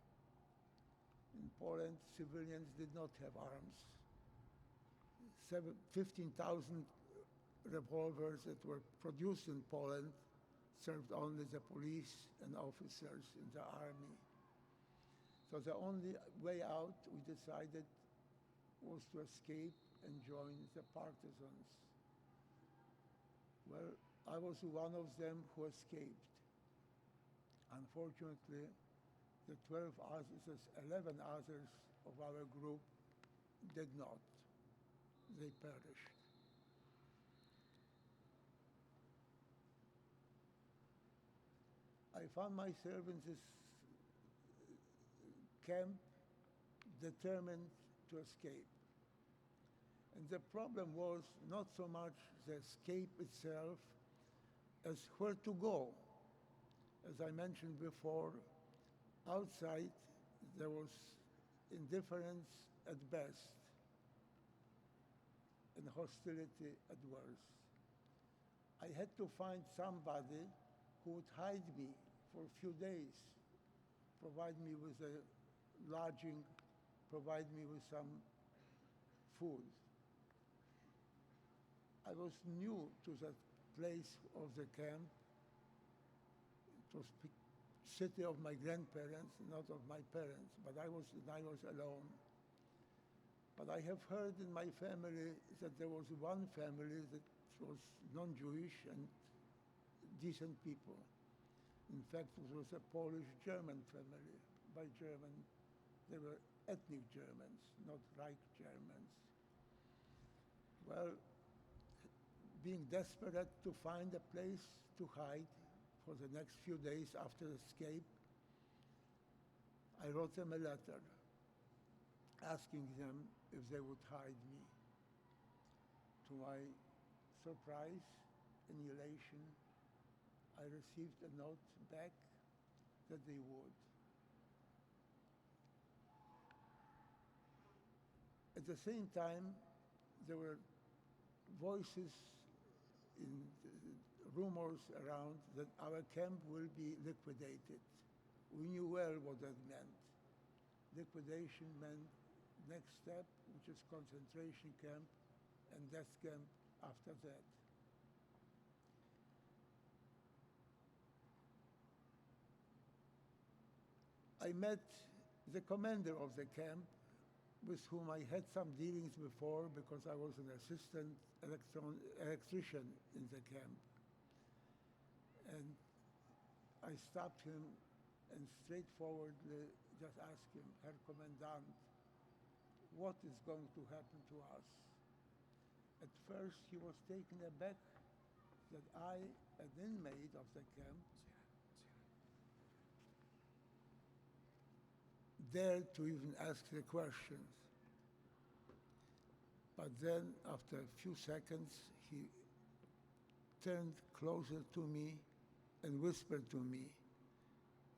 In Poland, civilians did not have arms. 15,000 revolvers that were produced in Poland, served only the police and officers in the army. So the only way out, we decided, was to escape and join the partisans. Well, I was one of them who escaped. Unfortunately, the 11 others of our group did not. They perished. I found myself in this camp determined to escape. And the problem was not so much the escape itself as where to go. As I mentioned before, outside there was indifference at best and hostility at worst. I had to find somebody who would hide me for a few days, provide me with a lodging, provide me with some food. I was new to that place of the camp. It was the city of my grandparents, not of my parents, but I was alone. But I have heard in my family that there was one family that was non-Jewish and decent people. In fact, it was a Polish-German family. By German, they were ethnic Germans, not Reich Germans. Well, being desperate to find a place to hide for the next few days after escape, I wrote them a letter asking them if they would hide me. To my surprise and elation, I received a note back that they would. At the same time, there were voices in rumors around that our camp will be liquidated. We knew well what that meant. Liquidation meant next step, which is concentration camp and death camp after that. I met the commander of the camp, with whom I had some dealings before because I was an assistant electrician in the camp. And I stopped him and straightforwardly just asked him, Herr Kommandant, what is going to happen to us? At first, he was taken aback that I, an inmate of the camp, dared to even ask the questions. But then, after a few seconds, he turned closer to me and whispered to me,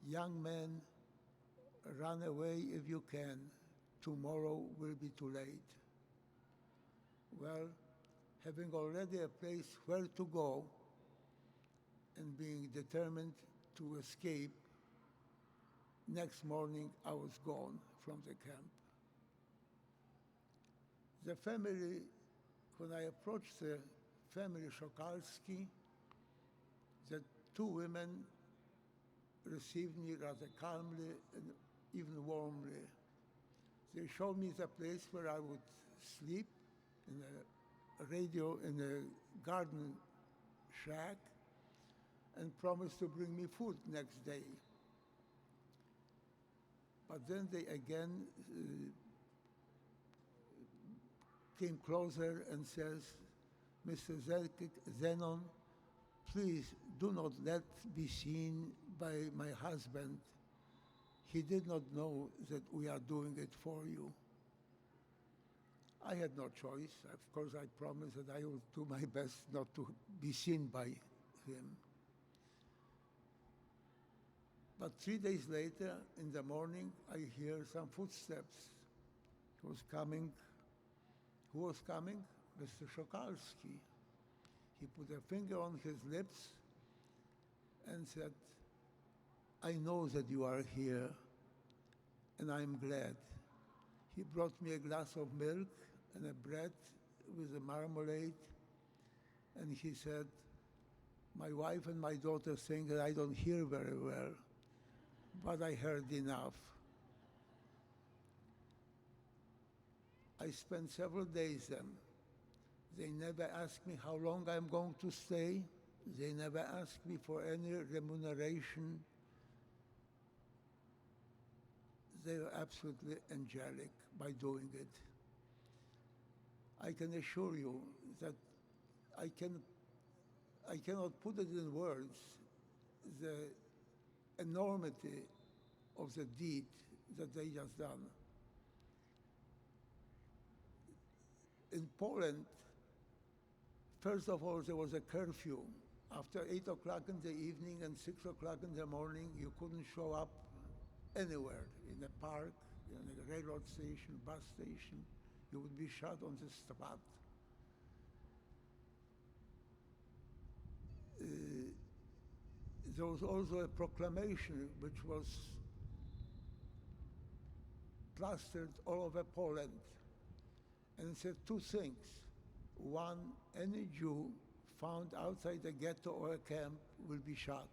"Young man, run away if you can. Tomorrow will be too late." Well, having already a place where to go and being determined to escape, next morning I was gone from the camp. The family, when I approached the family Shokalski, the two women received me rather calmly and even warmly. They showed me the place where I would sleep in a garden shack and promised to bring me food next day. But then they again came closer and says, "Mr. Zenon, please do not let be seen by my husband. He did not know that we are doing it for you." I had no choice. Of course, I promised that I would do my best not to be seen by him. But 3 days later, in the morning, I hear some footsteps. Who was coming? Mr. Shokalski. He put a finger on his lips and said, "I know that you are here, and I'm glad." He brought me a glass of milk and a bread with a marmalade, and he said, My wife and my daughter think that I don't hear very well, but I heard enough. I spent several days there. They never asked me how long I'm going to stay. They never asked me for any remuneration. They were absolutely angelic by doing it. I can assure you that I cannot put it in words, the enormity of the deed that they just done. In Poland, first of all, there was a curfew. After 8 o'clock in the evening and 6 o'clock in the morning, you couldn't show up anywhere, in a park, in a railroad station, bus station. You would be shot on the spot. There was also a proclamation which was plastered all over Poland. And it said two things. One, any Jew found outside a ghetto or a camp will be shot.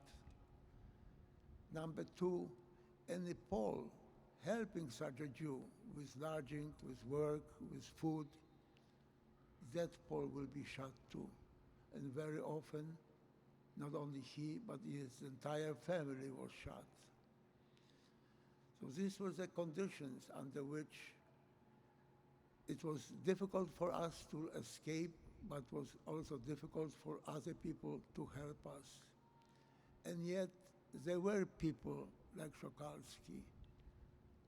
Number two, any Pole helping such a Jew with lodging, with work, with food, that Pole will be shot too. And very often, not only he, but his entire family was shot. So these were the conditions under which it was difficult for us to escape, but was also difficult for other people to help us. And yet, there were people like Szokalski,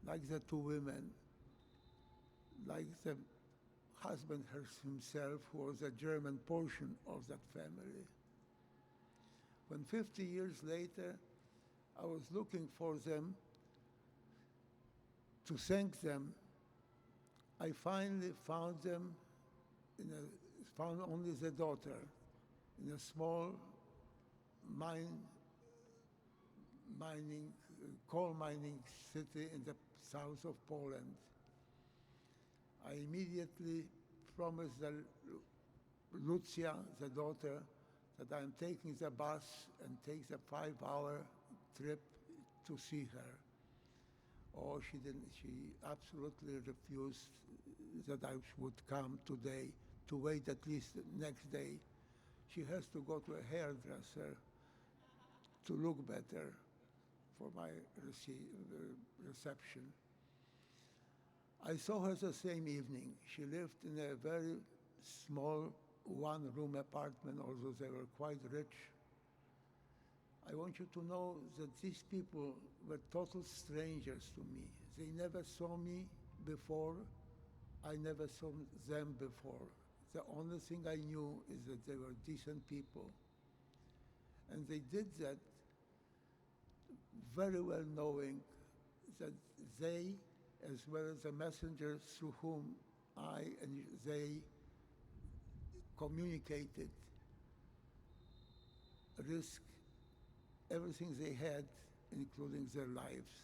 like the two women, like the husband himself, who was a German portion of that family. When 50 years later, I was looking for them to thank them, I finally found them found only the daughter in a small coal mining city in the south of Poland. I immediately promised Lucia, the daughter, that I'm taking the bus and take the 5-hour trip to see her. Oh, she didn't. She absolutely refused that I would come today, to wait at least the next day. She has to go to a hairdresser to look better for my reception. I saw her the same evening. She lived in a very small one-room apartment, although they were quite rich. I want you to know that these people were total strangers to me. They never saw me before. I never saw them before. The only thing I knew is that they were decent people. And they did that very well knowing that they, as well as the messengers through whom I and they communicated, risked everything they had, including their lives.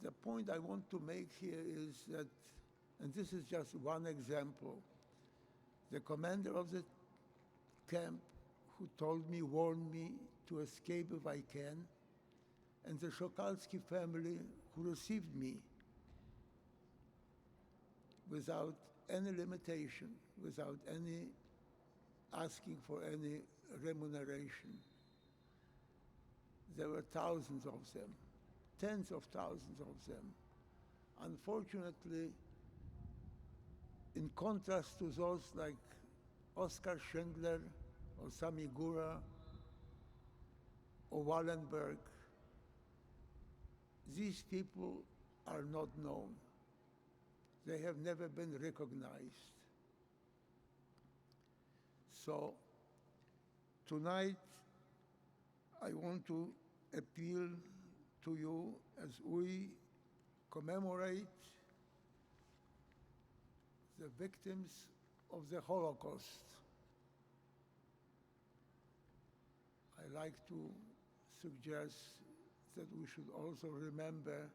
The point I want to make here is that, and this is just one example, the commander of the camp who told me, warned me to escape if I can, and the Szokalski family who received me without any limitation, without any asking for any remuneration. There were thousands of them, tens of thousands of them. Unfortunately, in contrast to those like Oskar Schindler or Sami Gura or Wallenberg, these people are not known. They have never been recognized. So tonight, I want to appeal to you as we commemorate the victims of the Holocaust. I like to suggest that we should also remember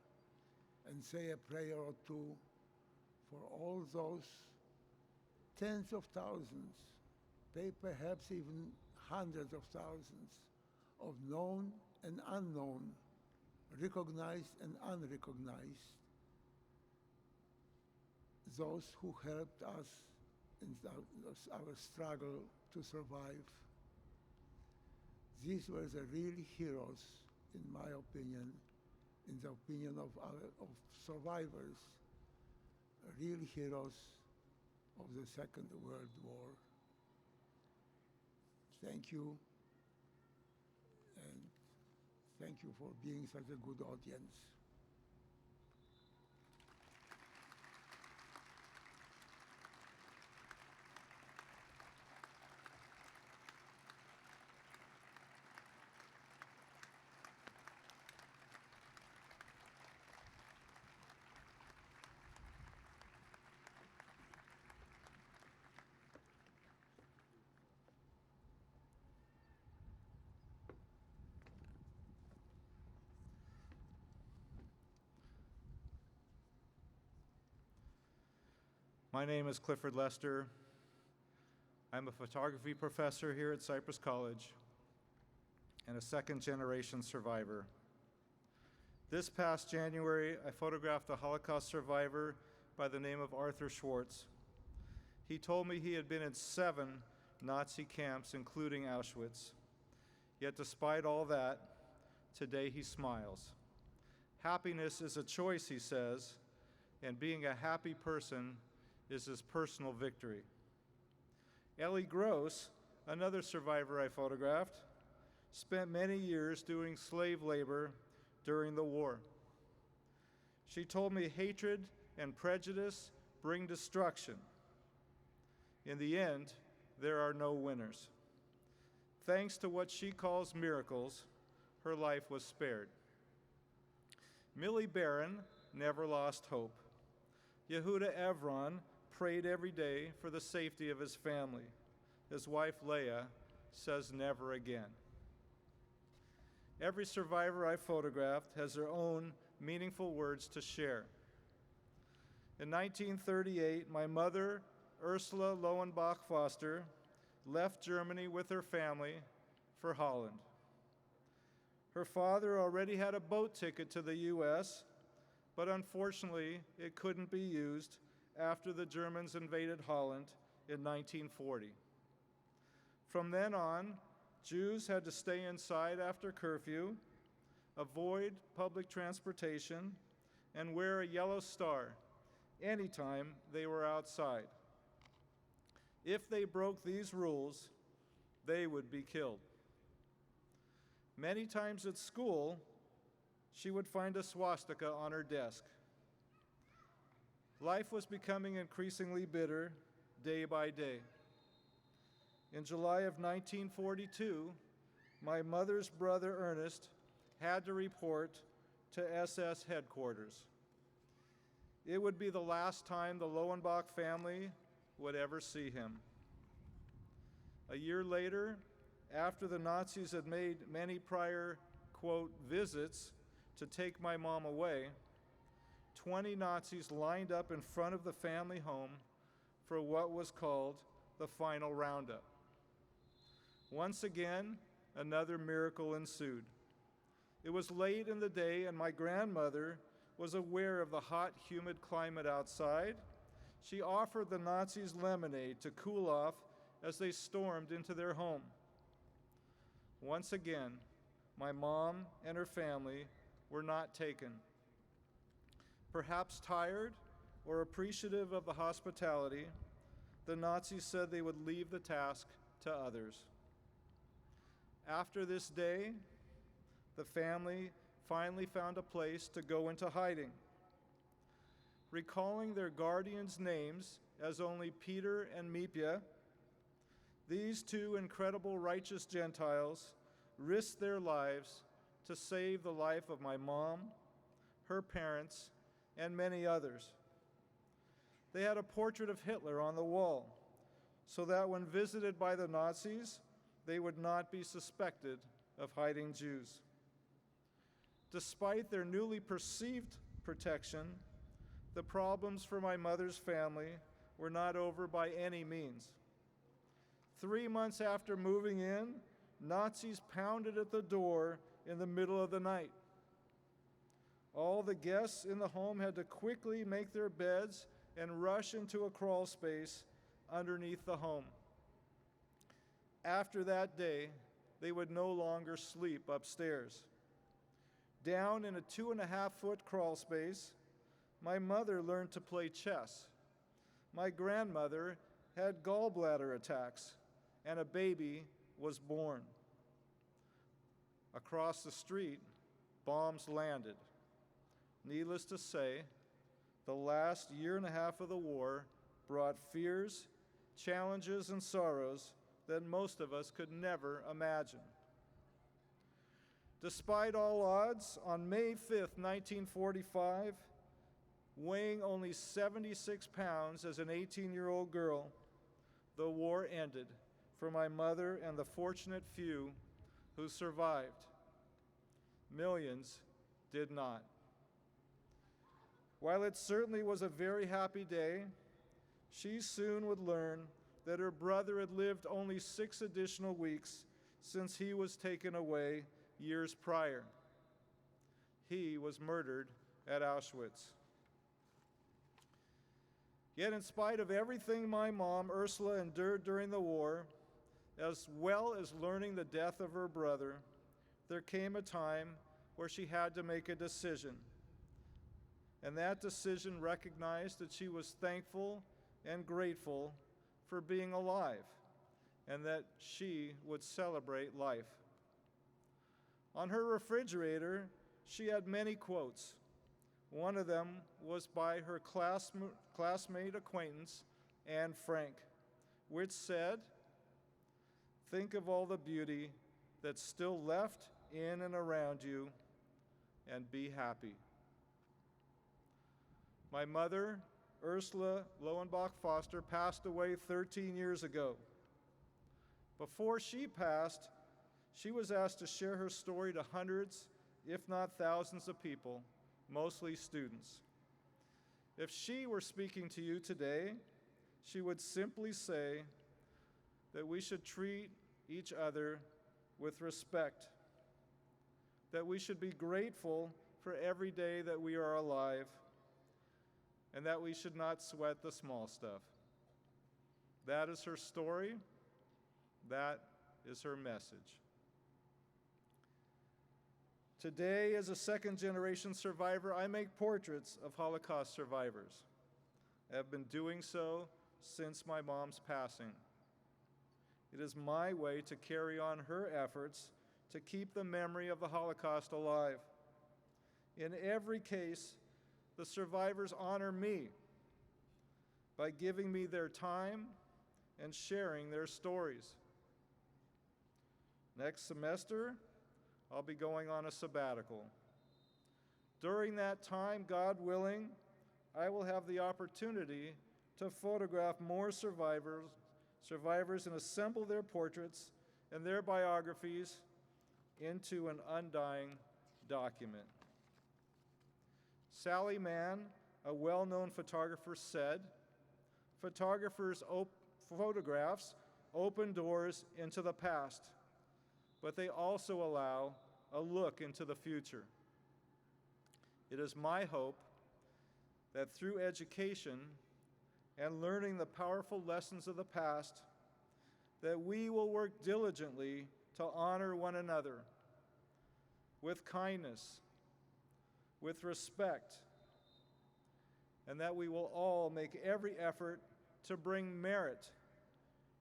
and say a prayer or two for all those tens of thousands, perhaps even hundreds of thousands of known and unknown, recognized and unrecognized, those who helped us in our struggle to survive. These were the real heroes, in my opinion, in the opinion of survivors, real heroes of the Second World War. Thank you, and thank you for being such a good audience. My name is Clifford Lester. I'm a photography professor here at Cypress College and a second-generation survivor. This past January, I photographed a Holocaust survivor by the name of Arthur Schweitz. He told me he had been in 7 Nazi camps, including Auschwitz. Yet despite all that, today he smiles. Happiness is a choice, he says, and being a happy person is his personal victory. Ellie Gross, another survivor I photographed, spent many years doing slave labor during the war. She told me hatred and prejudice bring destruction. In the end, there are no winners. Thanks to what she calls miracles, her life was spared. Millie Barron never lost hope. Yehuda Evron prayed every day for the safety of his family. His wife, Leah, says never again. Every survivor I photographed has their own meaningful words to share. In 1938, my mother, Ursula Lowenbach Foster, left Germany with her family for Holland. Her father already had a boat ticket to the US, but unfortunately, it couldn't be used after the Germans invaded Holland in 1940. From then on, Jews had to stay inside after curfew, avoid public transportation, and wear a yellow star anytime they were outside. If they broke these rules, they would be killed. Many times at school, she would find a swastika on her desk. Life was becoming increasingly bitter day by day. In July of 1942, my mother's brother Ernest had to report to SS headquarters. It would be the last time the Lowenbach family would ever see him. A year later, after the Nazis had made many prior, quote, visits to take my mom away, 20 Nazis lined up in front of the family home for what was called the final roundup. Once again, another miracle ensued. It was late in the day, and my grandmother was aware of the hot, humid climate outside. She offered the Nazis lemonade to cool off as they stormed into their home. Once again, my mom and her family were not taken. Perhaps tired or appreciative of the hospitality, the Nazis said they would leave the task to others. After this day, the family finally found a place to go into hiding. Recalling their guardians' names as only Peter and Mipia, these two incredible righteous Gentiles risked their lives to save the life of my mom, her parents, and many others. They had a portrait of Hitler on the wall so that when visited by the Nazis, they would not be suspected of hiding Jews. Despite their newly perceived protection, the problems for my mother's family were not over by any means. 3 months after moving in, Nazis pounded at the door in the middle of the night. All the guests in the home had to quickly make their beds and rush into a crawl space underneath the home. After that day, they would no longer sleep upstairs. Down in a 2.5-foot crawl space, my mother learned to play chess. My grandmother had gallbladder attacks, and a baby was born. Across the street, bombs landed. Needless to say, the last year and a half of the war brought fears, challenges, and sorrows that most of us could never imagine. Despite all odds, on May 5th, 1945, weighing only 76 pounds as an 18-year-old girl, the war ended for my mother and the fortunate few who survived. Millions did not. While it certainly was a very happy day, she soon would learn that her brother had lived only 6 additional weeks since he was taken away years prior. He was murdered at Auschwitz. Yet in spite of everything my mom, Ursula, endured during the war, as well as learning the death of her brother, there came a time where she had to make a decision. And that decision recognized that she was thankful and grateful for being alive, and that she would celebrate life. On her refrigerator, she had many quotes. One of them was by her classmate acquaintance, Anne Frank, which said, "Think of all the beauty that's still left in and around you, and be happy." My mother, Ursula Lowenbach Foster, passed away 13 years ago. Before she passed, she was asked to share her story to hundreds, if not thousands of people, mostly students. If she were speaking to you today, she would simply say that we should treat each other with respect, that we should be grateful for every day that we are alive, and that we should not sweat the small stuff. That is her story. That is her message. Today, as a second-generation survivor, I make portraits of Holocaust survivors. I have been doing so since my mom's passing. It is my way to carry on her efforts to keep the memory of the Holocaust alive. In every case, the survivors honor me by giving me their time and sharing their stories. Next semester, I'll be going on a sabbatical. During that time, God willing, I will have the opportunity to photograph more survivors and assemble their portraits and their biographies into an undying document. Sally Mann, a well-known photographer, said, "Photographers' photographs open doors into the past, but they also allow a look into the future." It is my hope that through education and learning the powerful lessons of the past, that we will work diligently to honor one another with kindness, with respect, and that we will all make every effort to bring merit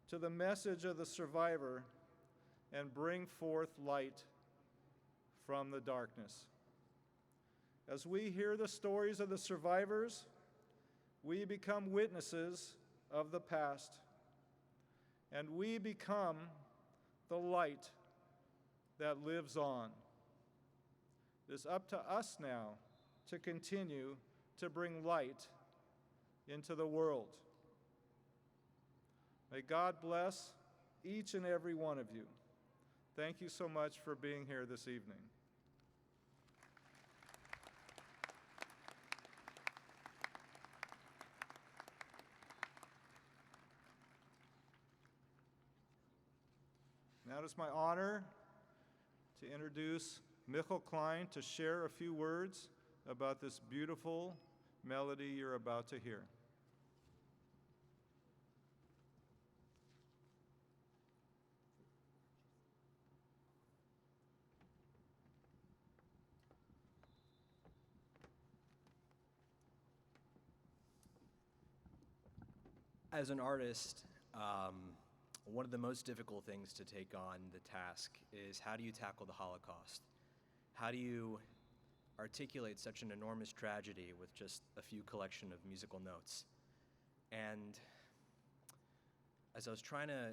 to the message of the survivor and bring forth light from the darkness. As we hear the stories of the survivors, we become witnesses of the past, and we become the light that lives on. It is up to us now to continue to bring light into the world. May God bless each and every one of you. Thank you so much for being here this evening. Now it's my honor to introduce Michael Klein to share a few words about this beautiful melody you're about to hear. As an artist, one of the most difficult things to take on the task is how do you tackle the Holocaust? How do you articulate such an enormous tragedy with just a few collection of musical notes? And as I was trying to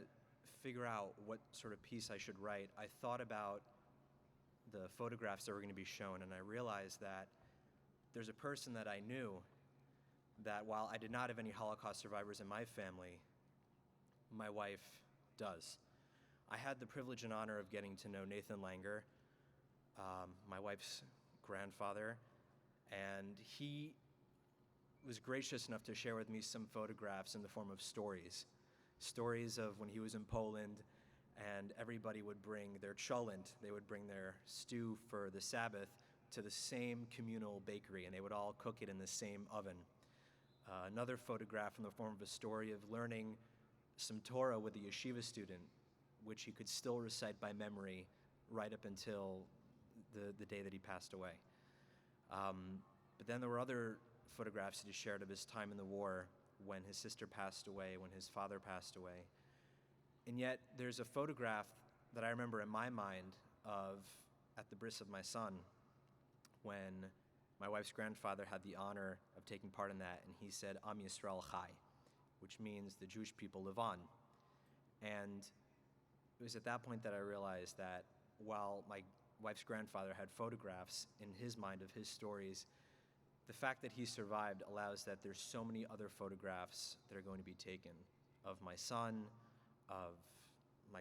figure out what sort of piece I should write, I thought about the photographs that were going to be shown, and I realized that there's a person that I knew that while I did not have any Holocaust survivors in my family, my wife does. I had the privilege and honor of getting to know Nathan Langer, my wife's grandfather, and he was gracious enough to share with me some photographs in the form of stories. Stories of when he was in Poland and everybody would bring their cholent, they would bring their stew for the Sabbath to the same communal bakery, and they would all cook it in the same oven. Another photograph in the form of a story of learning some Torah with a yeshiva student, which he could still recite by memory right up until the day that he passed away. But then there were other photographs that he shared of his time in the war, when his sister passed away, when his father passed away. And yet there's a photograph that I remember in my mind of at the bris of my son, when my wife's grandfather had the honor of taking part in that, and he said, Am Yisrael Chai, which means the Jewish people live on. And it was at that point that I realized that while my wife's grandfather had photographs in his mind of his stories, the fact that he survived allows that there's so many other photographs that are going to be taken of my son, of my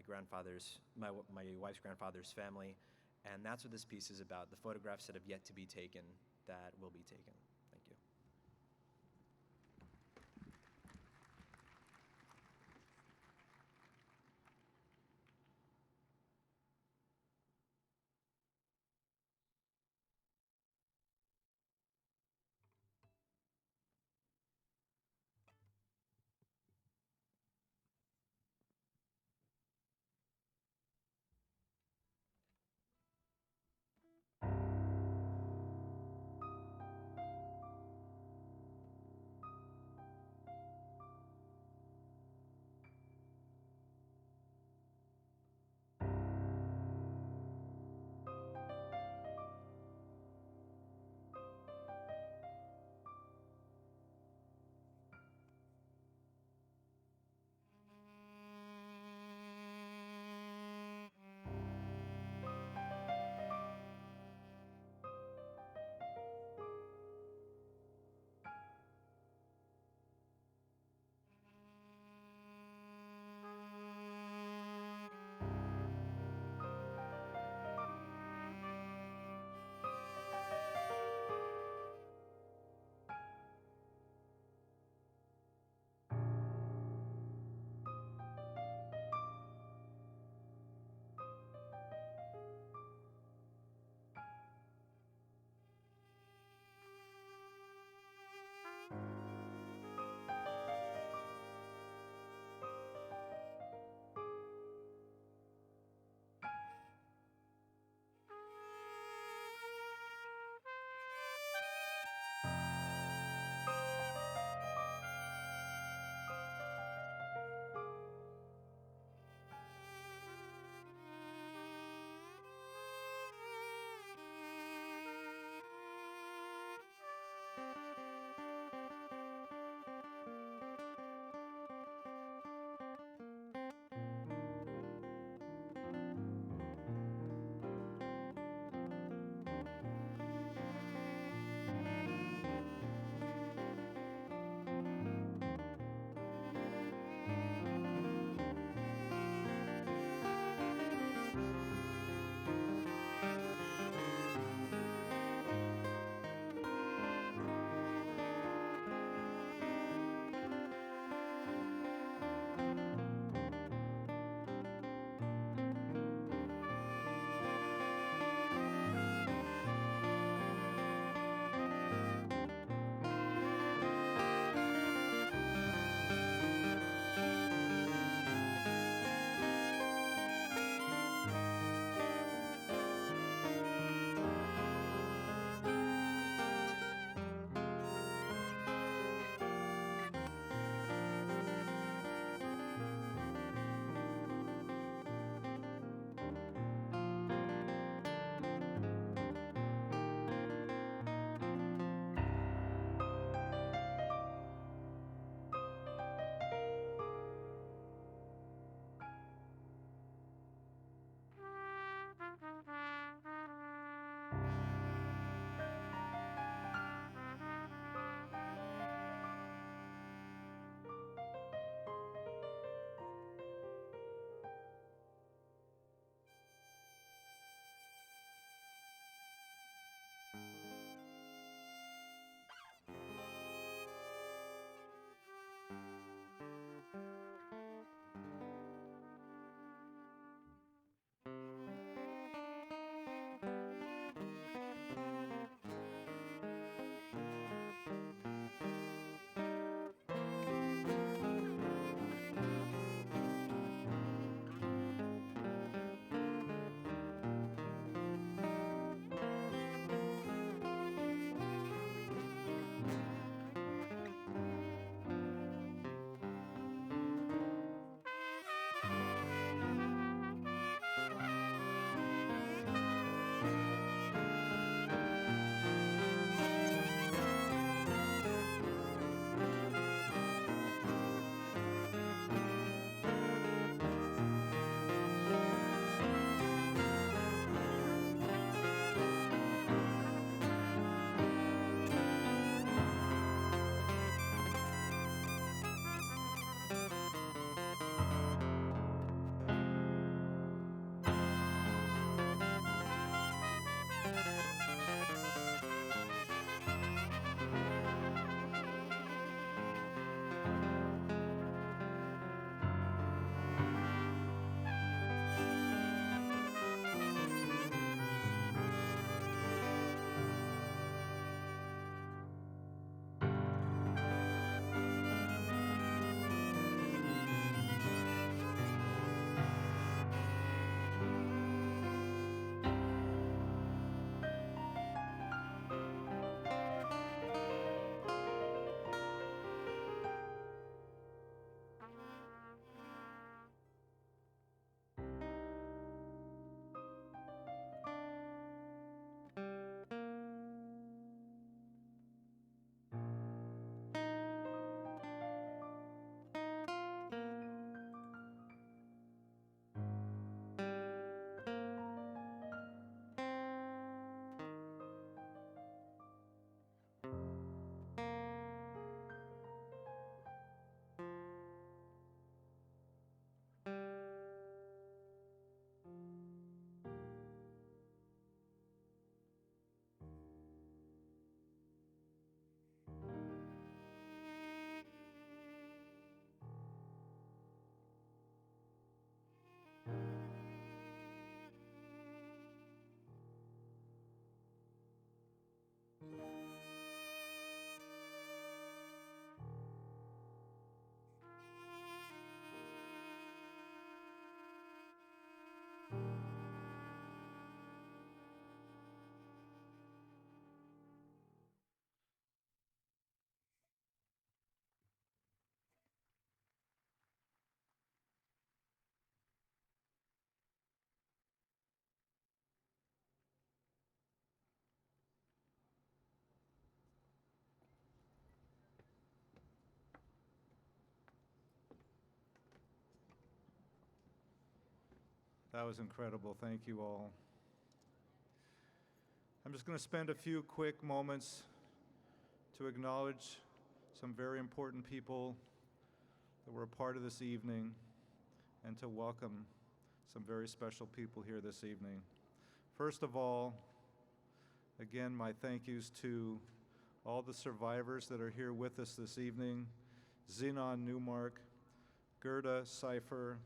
wife's grandfather's family, and that's what this piece is about, the photographs that have yet to be taken that will be taken. Thank you. That was incredible. Thank you all. I'm just going to spend a few quick moments to acknowledge some very important people that were a part of this evening and to welcome some very special people here this evening. First of all, again, my thank yous to all the survivors that are here with us this evening: Zenon Neumark, Gerda Seifer,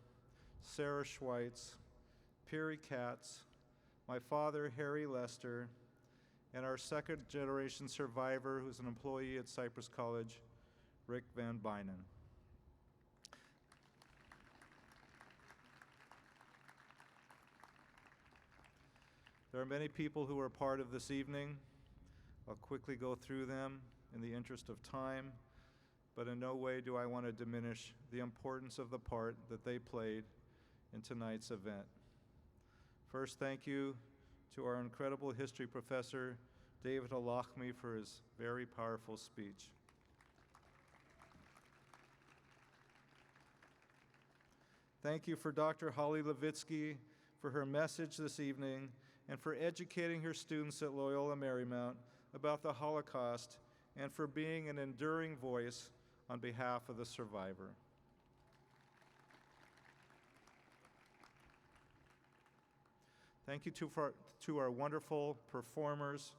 Sarah Schweitz, Piri Katz, my father, Harry Lester, and our second-generation survivor, who's an employee at Cypress College, Rick van Beynan. There are many people who are part of this evening. I'll quickly go through them in the interest of time, but in no way do I want to diminish the importance of the part that they played in tonight's event. First, thank you to our incredible history professor, David Halahmy, for his very powerful speech. Thank you for Dr. Holli Levitzki for her message this evening and for educating her students at Loyola Marymount about the Holocaust and for being an enduring voice on behalf of the survivor. Thank you to our wonderful performers,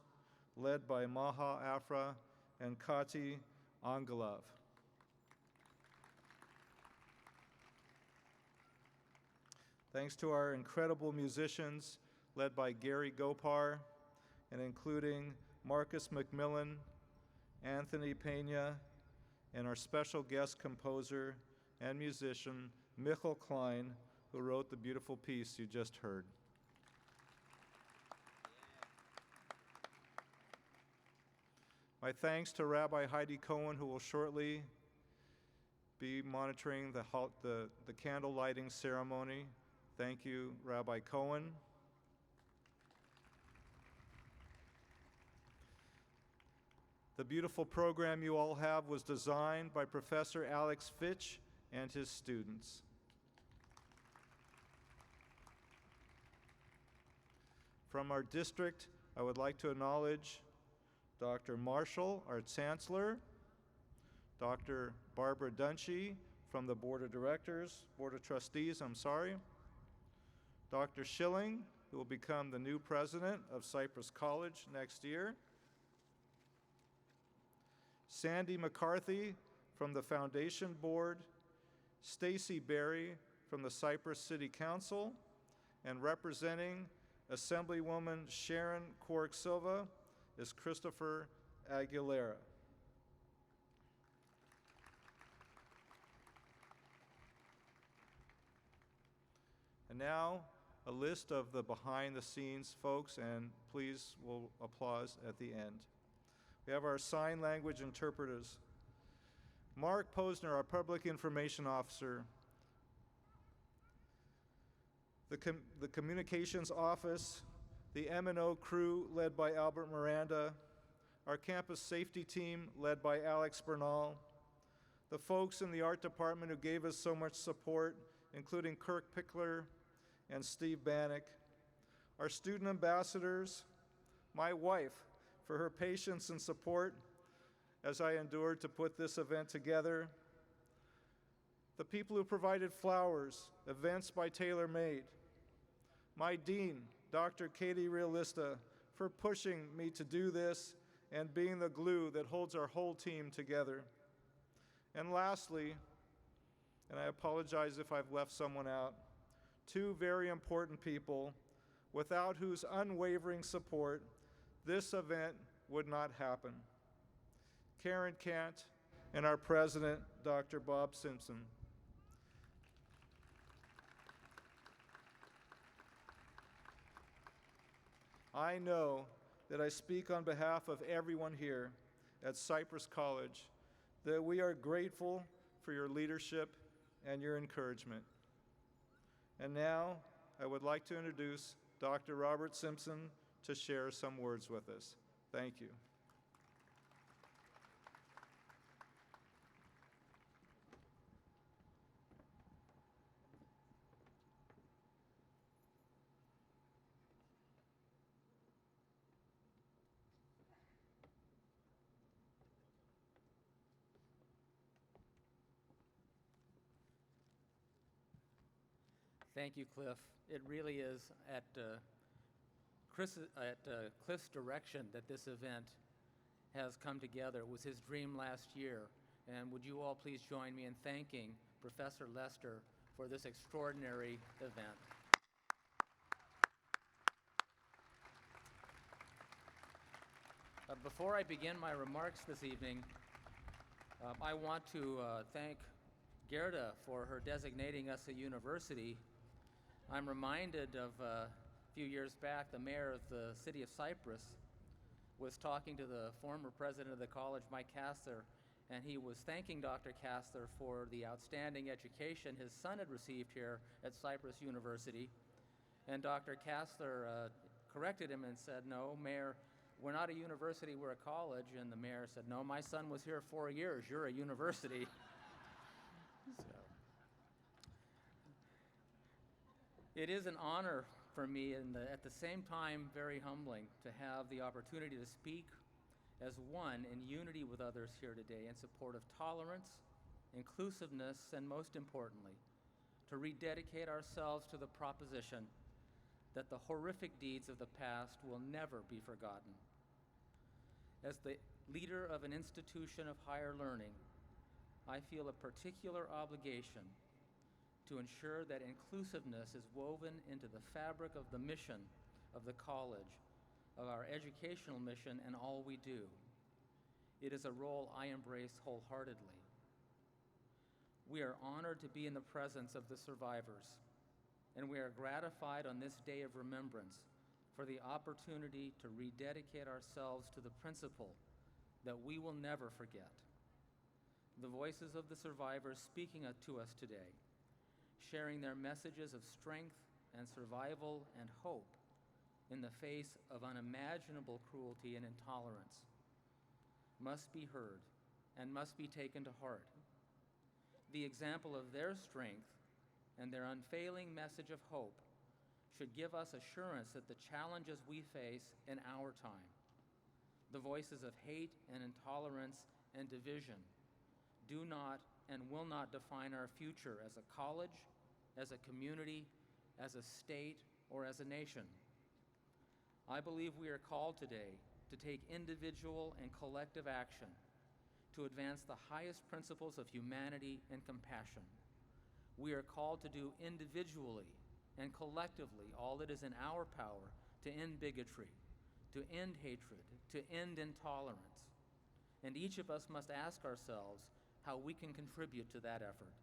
led by Maha Afra and Kati Angelov. Thanks to our incredible musicians, led by Gary Gopar, and including Marcus McMillan, Anthony Pena, and our special guest composer and musician, Michael Klein, who wrote the beautiful piece you just heard. My thanks to Rabbi Heidi Cohen, who will shortly be monitoring the candle lighting ceremony. Thank you, Rabbi Cohen. The beautiful program you all have was designed by Professor Alex Fitch and his students. From our district, I would like to acknowledge Dr. Marshall, our Chancellor, Dr. Barbara Dunshee from the Board of Trustees, Dr. Schilling, who will become the new president of Cypress College next year, Sandy McCarthy from the Foundation Board, Stacy Berry from the Cypress City Council, and representing Assemblywoman Sharon Quark Silva is Christopher Aguilera. And now, a list of the behind-the-scenes folks, and please, we'll applause at the end. We have our sign language interpreters. Mark Posner, our public information officer. The communications office, the M&O crew led by Albert Miranda, our campus safety team led by Alex Bernal, the folks in the art department who gave us so much support, including Kirk Pickler and Steve Bannock, our student ambassadors, my wife, for her patience and support as I endured to put this event together, the people who provided flowers, events by TaylorMade, my dean, Dr. Katie Realista, for pushing me to do this and being the glue that holds our whole team together. And lastly, and I apologize if I've left someone out, two very important people without whose unwavering support this event would not happen. Karen Kant and our president, Dr. Bob Simpson. I know that I speak on behalf of everyone here at Cypress College that we are grateful for your leadership and your encouragement. And now, I would like to introduce Dr. Robert Simpson to share some words with us. Thank you. Thank you, Cliff. It really is at Cliff's direction that this event has come together. It was his dream last year. And would you all please join me in thanking Professor Lester for this extraordinary event. Before I begin my remarks this evening, I want to thank Gerda for her designating us a university. I'm reminded of a few years back, the mayor of the city of Cypress was talking to the former president of the college, Mike Kassler, and he was thanking Dr. Kassler for the outstanding education his son had received here at Cypress University. And Dr. Kassler corrected him and said, "No, Mayor, we're not a university, we're a college." And the mayor said, "No, my son was here 4 years, you're a university." So, it is an honor for me and at the same time very humbling to have the opportunity to speak as one in unity with others here today in support of tolerance, inclusiveness, and most importantly, to rededicate ourselves to the proposition that the horrific deeds of the past will never be forgotten. As the leader of an institution of higher learning, I feel a particular obligation to ensure that inclusiveness is woven into the fabric of the mission of the college, of our educational mission, and all we do. It is a role I embrace wholeheartedly. We are honored to be in the presence of the survivors, and we are gratified on this day of remembrance for the opportunity to rededicate ourselves to the principle that we will never forget. The voices of the survivors speaking to us today, sharing their messages of strength and survival and hope in the face of unimaginable cruelty and intolerance, must be heard and must be taken to heart. The example of their strength and their unfailing message of hope should give us assurance that the challenges we face in our time, the voices of hate and intolerance and division, do not and will not define our future as a college, as a community, as a state, or as a nation. I believe we are called today to take individual and collective action to advance the highest principles of humanity and compassion. We are called to do individually and collectively all that is in our power to end bigotry, to end hatred, to end intolerance. And each of us must ask ourselves how we can contribute to that effort.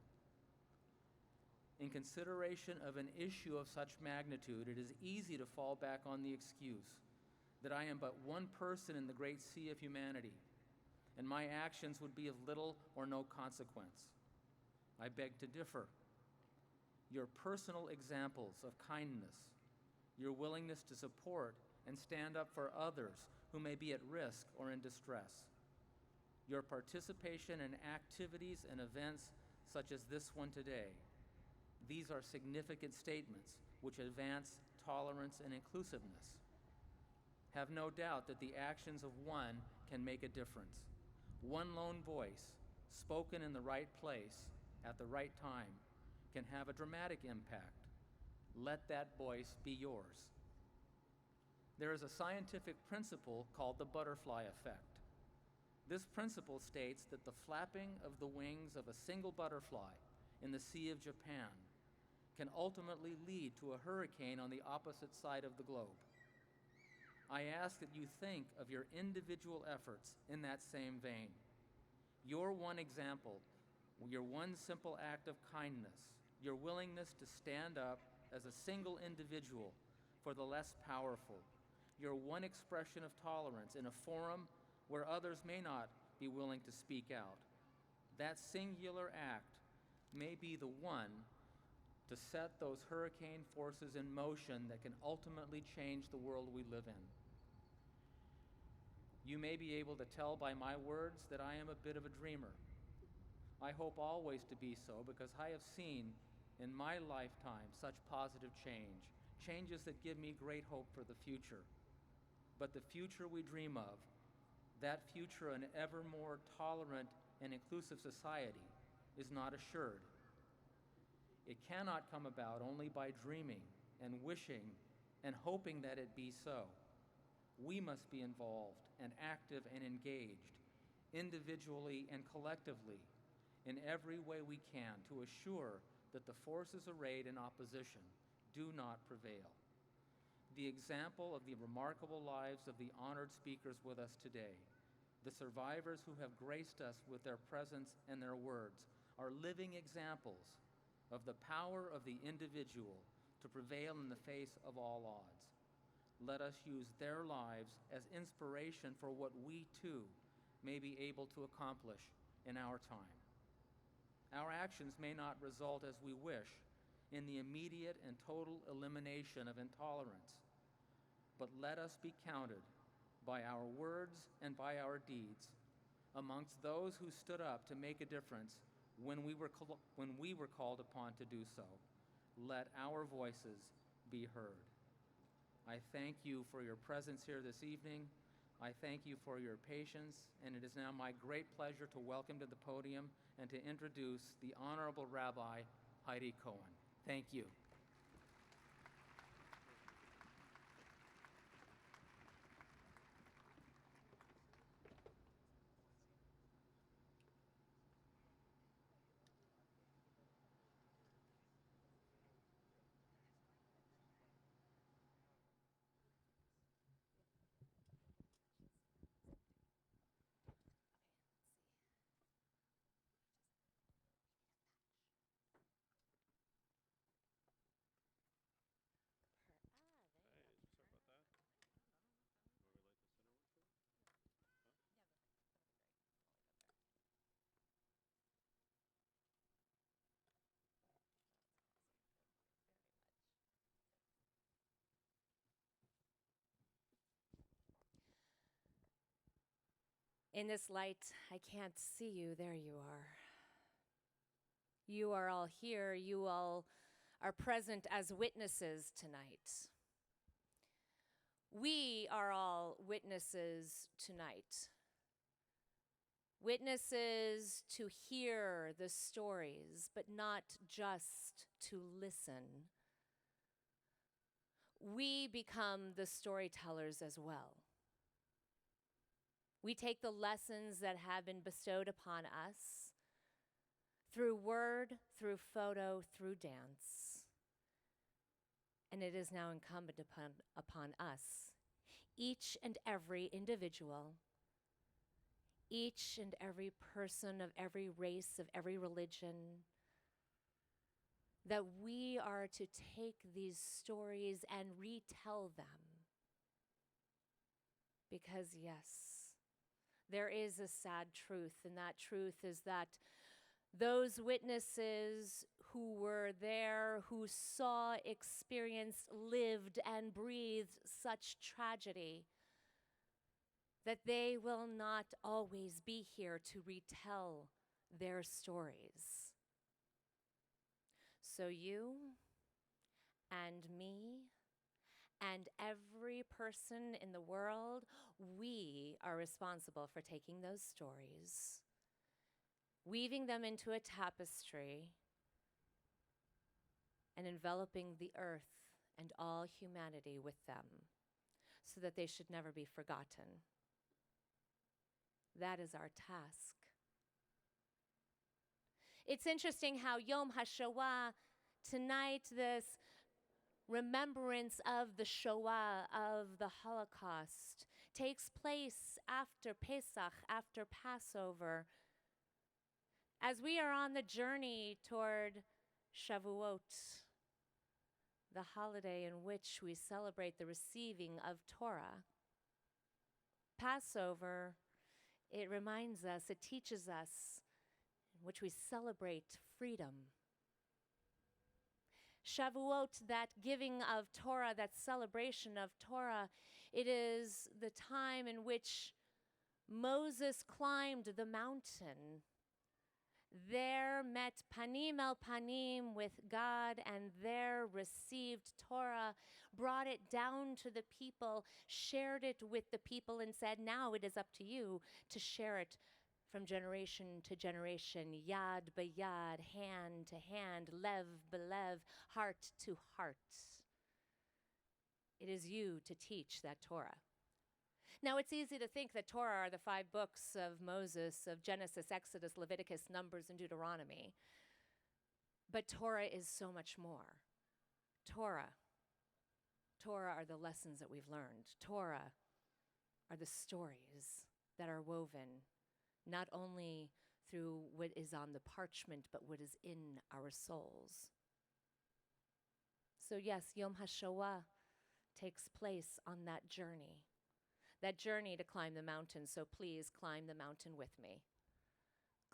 In consideration of an issue of such magnitude, it is easy to fall back on the excuse that I am but one person in the great sea of humanity, and my actions would be of little or no consequence. I beg to differ. Your personal examples of kindness, your willingness to support and stand up for others who may be at risk or in distress, your participation in activities and events such as this one today, these are significant statements which advance tolerance and inclusiveness. Have no doubt that the actions of one can make a difference. One lone voice, spoken in the right place at the right time, can have a dramatic impact. Let that voice be yours. There is a scientific principle called the butterfly effect. This principle states that the flapping of the wings of a single butterfly in the Sea of Japan can ultimately lead to a hurricane on the opposite side of the globe. I ask that you think of your individual efforts in that same vein. Your one example, your one simple act of kindness, your willingness to stand up as a single individual for the less powerful, your one expression of tolerance in a forum where others may not be willing to speak out. That singular act may be the one to set those hurricane forces in motion that can ultimately change the world we live in. You may be able to tell by my words that I am a bit of a dreamer. I hope always to be so because I have seen in my lifetime such positive change, changes that give me great hope for the future. But the future we dream of, that future an ever more tolerant and inclusive society, is not assured. It cannot come about only by dreaming and wishing and hoping that it be so. We must be involved and active and engaged, individually and collectively, in every way we can to assure that the forces arrayed in opposition do not prevail. The example of the remarkable lives of the honored speakers with us today, the survivors who have graced us with their presence and their words, are living examples of the power of the individual to prevail in the face of all odds. Let us use their lives as inspiration for what we too may be able to accomplish in our time. Our actions may not result as we wish in the immediate and total elimination of intolerance, but let us be counted by our words and by our deeds amongst those who stood up to make a difference when we were called upon to do so. Let our voices be heard. I thank you for your presence here this evening. I thank you for your patience, and it is now my great pleasure to welcome to the podium and to introduce the Honorable Rabbi Heidi Cohen. Thank you. In this light, I can't see you. There you are. You are all here. You all are present as witnesses tonight. We are all witnesses tonight. Witnesses to hear the stories, but not just to listen. We become the storytellers as well. We take the lessons that have been bestowed upon us through word, through photo, through dance. And it is now incumbent upon us, each and every individual, each and every person of every race, of every religion, that we are to take these stories and retell them. Because yes, there is a sad truth, and that truth is that those witnesses who were there, who saw, experienced, lived, and breathed such tragedy, that they will not always be here to retell their stories. So you and me and every person in the world, we are responsible for taking those stories, weaving them into a tapestry, and enveloping the earth and all humanity with them, so that they should never be forgotten. That is our task. It's interesting how Yom HaShoah, tonight, this remembrance of the Shoah, of the Holocaust, takes place after Pesach, after Passover, as we are on the journey toward Shavuot, the holiday in which we celebrate the receiving of Torah. Passover, it reminds us, it teaches us, in which we celebrate freedom. Shavuot, that giving of Torah, that celebration of Torah, it is the time in which Moses climbed the mountain. There met panim el panim with God, and there received Torah, brought it down to the people, shared it with the people, and said, now it is up to you to share it from generation to generation, yad b'yad, hand to hand, lev b'lev, heart to heart. It is you to teach that Torah. Now, it's easy to think that Torah are the 5 books of Moses, of Genesis, Exodus, Leviticus, Numbers, and Deuteronomy. But Torah is so much more. Torah are the lessons that we've learned. Torah are the stories that are woven not only through what is on the parchment, but what is in our souls. So yes, Yom HaShoah takes place on that journey to climb the mountain. So please climb the mountain with me.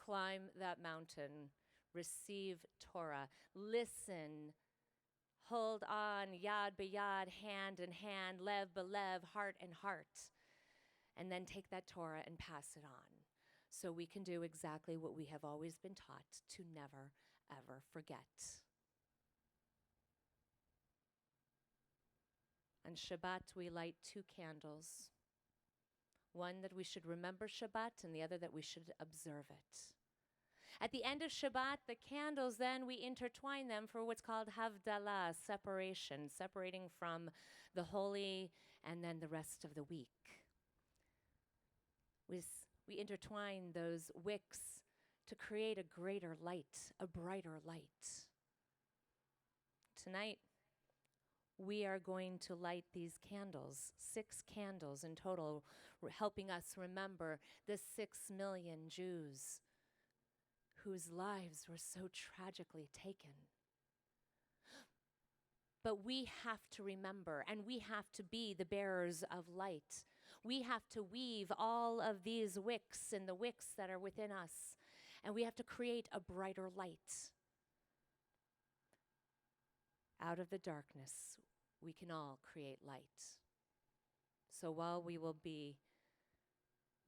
Climb that mountain, receive Torah, listen, hold on, yad b'yad, hand in hand, lev b'lev, heart in heart, and then take that Torah and pass it on so we can do exactly what we have always been taught to never, ever forget. On Shabbat, we light 2 candles. One that we should remember Shabbat and the other that we should observe it. At the end of Shabbat, the candles, then we intertwine them for what's called Havdalah, separation, separating from the holy and then the rest of the week. We intertwine those wicks to create a greater light, a brighter light. Tonight, we are going to light these candles, 6 candles in total, helping us remember the 6 million Jews whose lives were so tragically taken. But we have to remember, and we have to be the bearers of light. We have to weave all of these wicks and the wicks that are within us, and we have to create a brighter light. Out of the darkness, we can all create light. So while we will be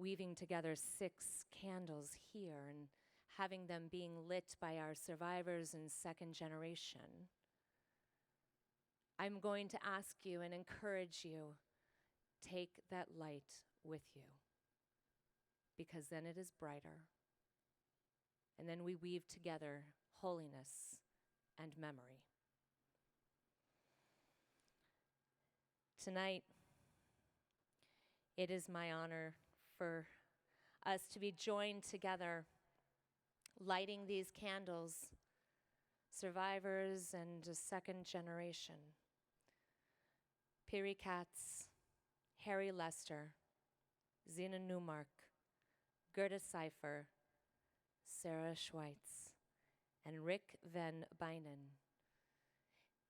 weaving together 6 candles here and having them being lit by our survivors in 2nd generation, I'm going to ask you and encourage you, take that light with you, because then it is brighter. And then we weave together holiness and memory. Tonight, it is my honor for us to be joined together, lighting these candles, survivors and a 2nd generation. Piri Katz, Harry Lester, Zenon Neumark, Gerda Seifer, Sarah Schweitz, and Rick van Beynan.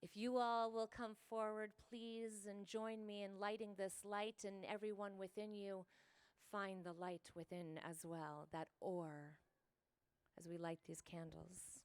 If you all will come forward, please, and join me in lighting this light, and everyone within you find the light within as well, that ore, as we light these candles.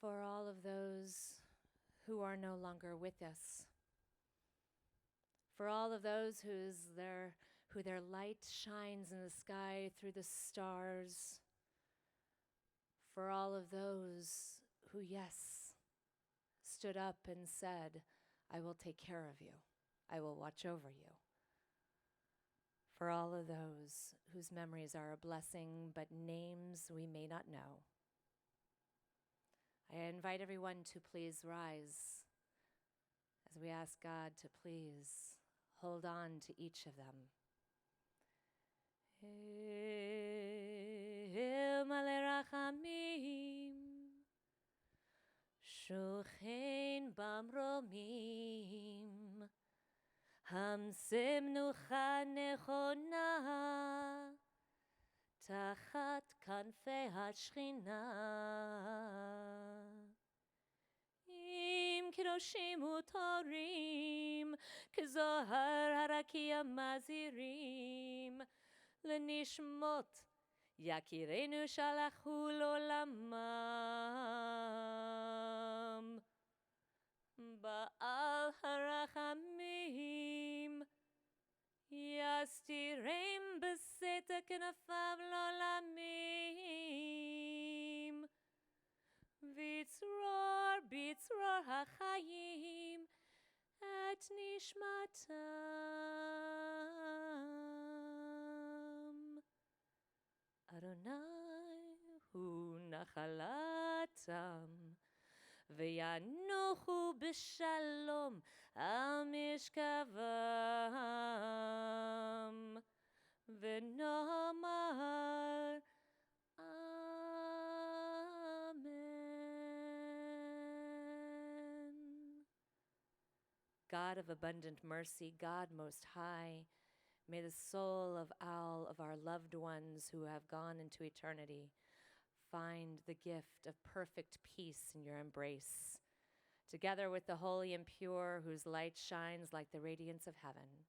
for all of those who are no longer with us, for all of those who their light shines in the sky through the stars, for all of those who, yes, stood up and said, I will take care of you, I will watch over you, for all of those whose memories are a blessing but names we may not know. I invite everyone to please rise as we ask God to please hold on to each of them. El male rachamim, shochein bamromim, hamsim nucha nechona, tachat kanfei hashchina. Im kiroshim utorim, kzohar harakia mazirim, lenishmot yakirenu shalachu lolamam. Ba'al harachamim, yastirem beseta knafav lolamim. Vitzror, bitzror hachayim, et nishmatam. Adonai hu nachalatam, v'yanuchu b'shalom al mishkavam, v'nomar Amen. God of abundant mercy, God most high, may the soul of all of our loved ones who have gone into eternity find the gift of perfect peace in your embrace, together with the holy and pure whose light shines like the radiance of heaven.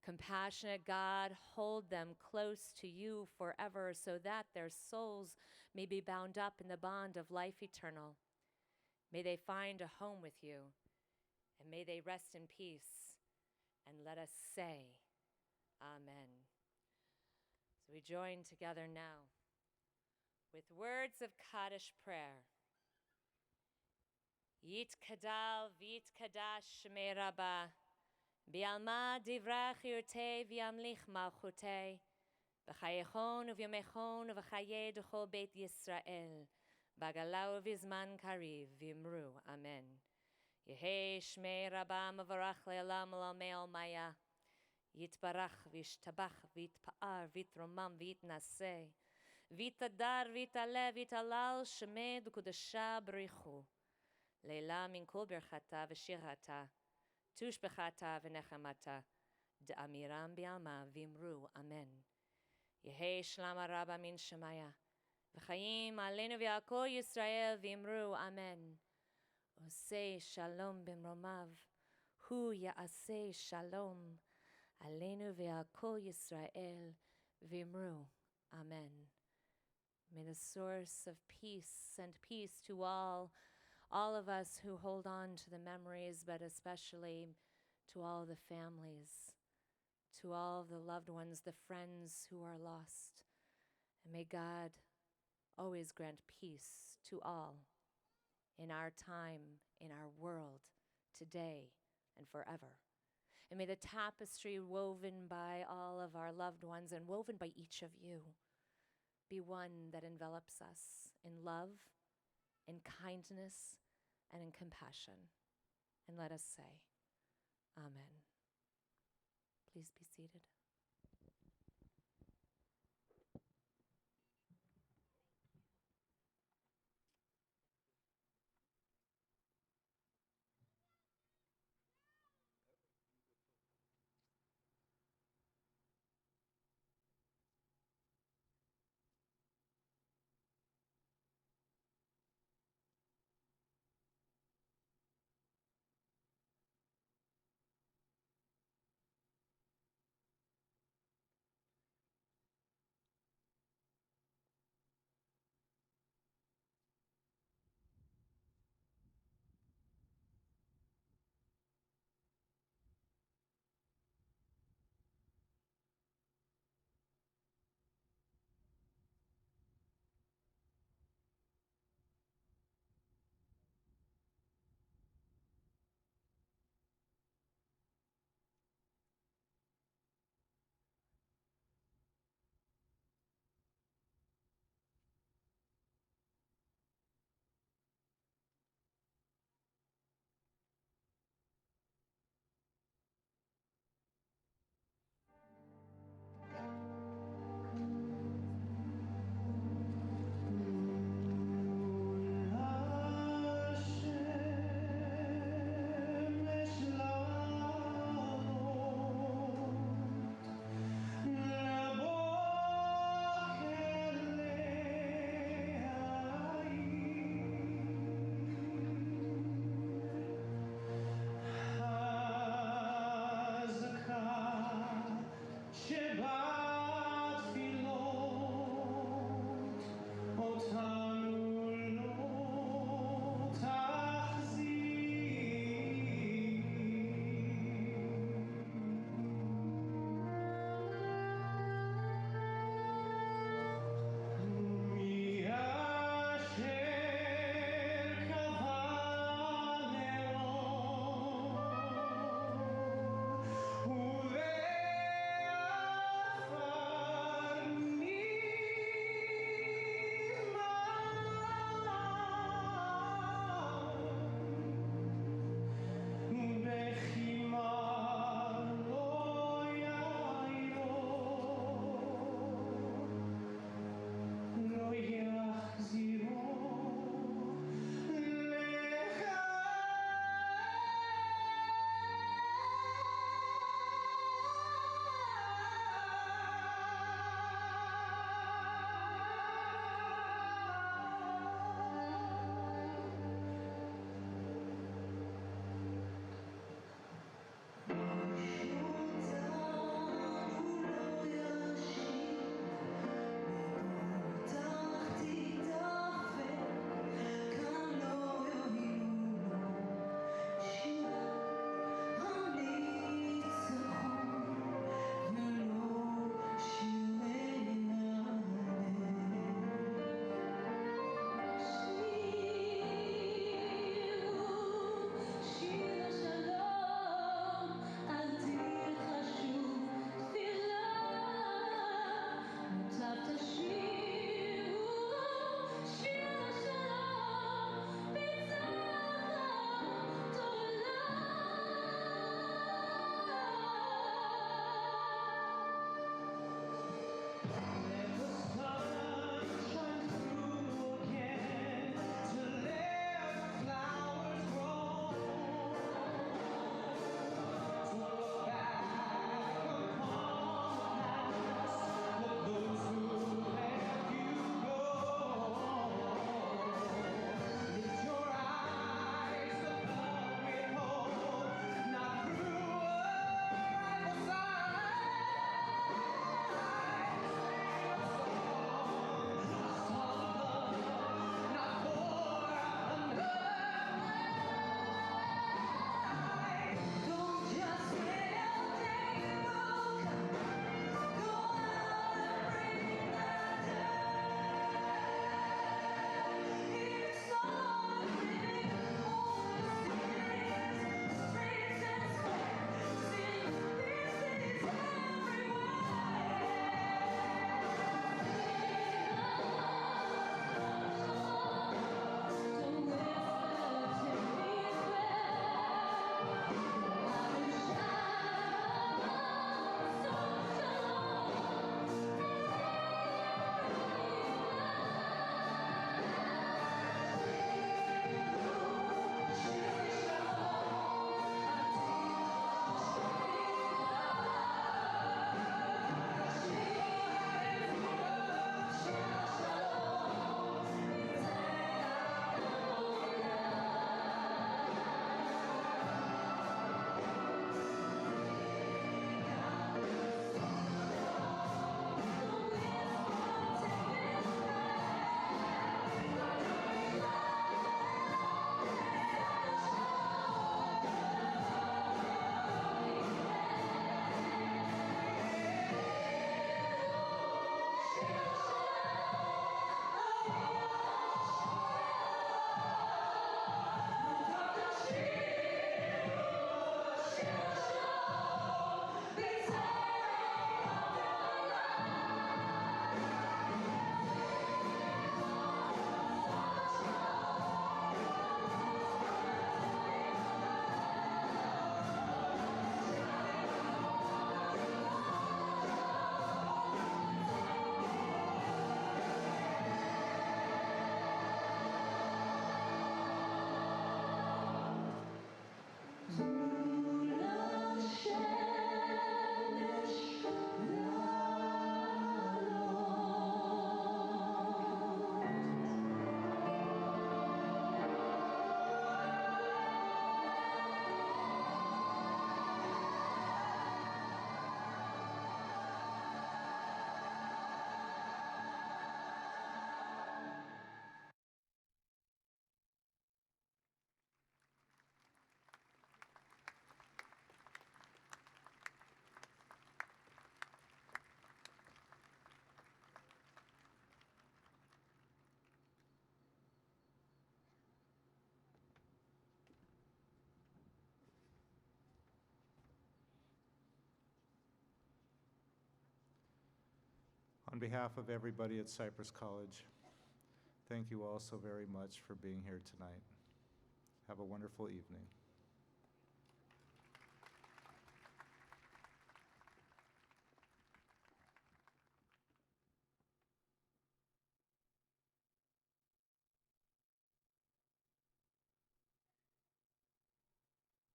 Compassionate God, hold them close to you forever so that their souls may be bound up in the bond of life eternal. May they find a home with you, and may they rest in peace. And let us say, Amen. So we join together now with words of Kaddish prayer. Yit kadal vit kadash shmei Rabba, bi'alma divrach yurtei v'yamlich malchutei, v'chayechon u'v'yamechon u'v'chayei d'chol beit Yisrael, b'gala u'v'zman kariv v'imru. Amen. Yehei shmei Rabba mavarach le'olam l'almei almaya, yitbarach v'yishtabach v'yitpa'ar v'yitromam v'yitnaseh, v'yitadar v'yitaleh v'yitalal shemei d'kudasha b'richu. Leila min kol berchata v'shirata, tushbechata v'nechamata, de'amiram bi'alma v'imru. Amen. Yehei shlama rabba min shemaya, v'chayim aleinu v'yakol Yisrael v'imru. Amen. Osei shalom b'mromav, hu ya'asei shalom, aleinu v'yakol Yisrael v'imru. Amen. May the source of peace send peace to all of us who hold on to the memories, but especially to all the families, to all the loved ones, the friends who are lost. And may God always grant peace to all in our time, in our world, today and forever. And may the tapestry woven by all of our loved ones and woven by each of you be one that envelops us in love, in kindness, and in compassion. And let us say, Amen. Please be seated. behalf of everybody at Cypress College, thank you all so very much for being here tonight. Have a wonderful evening.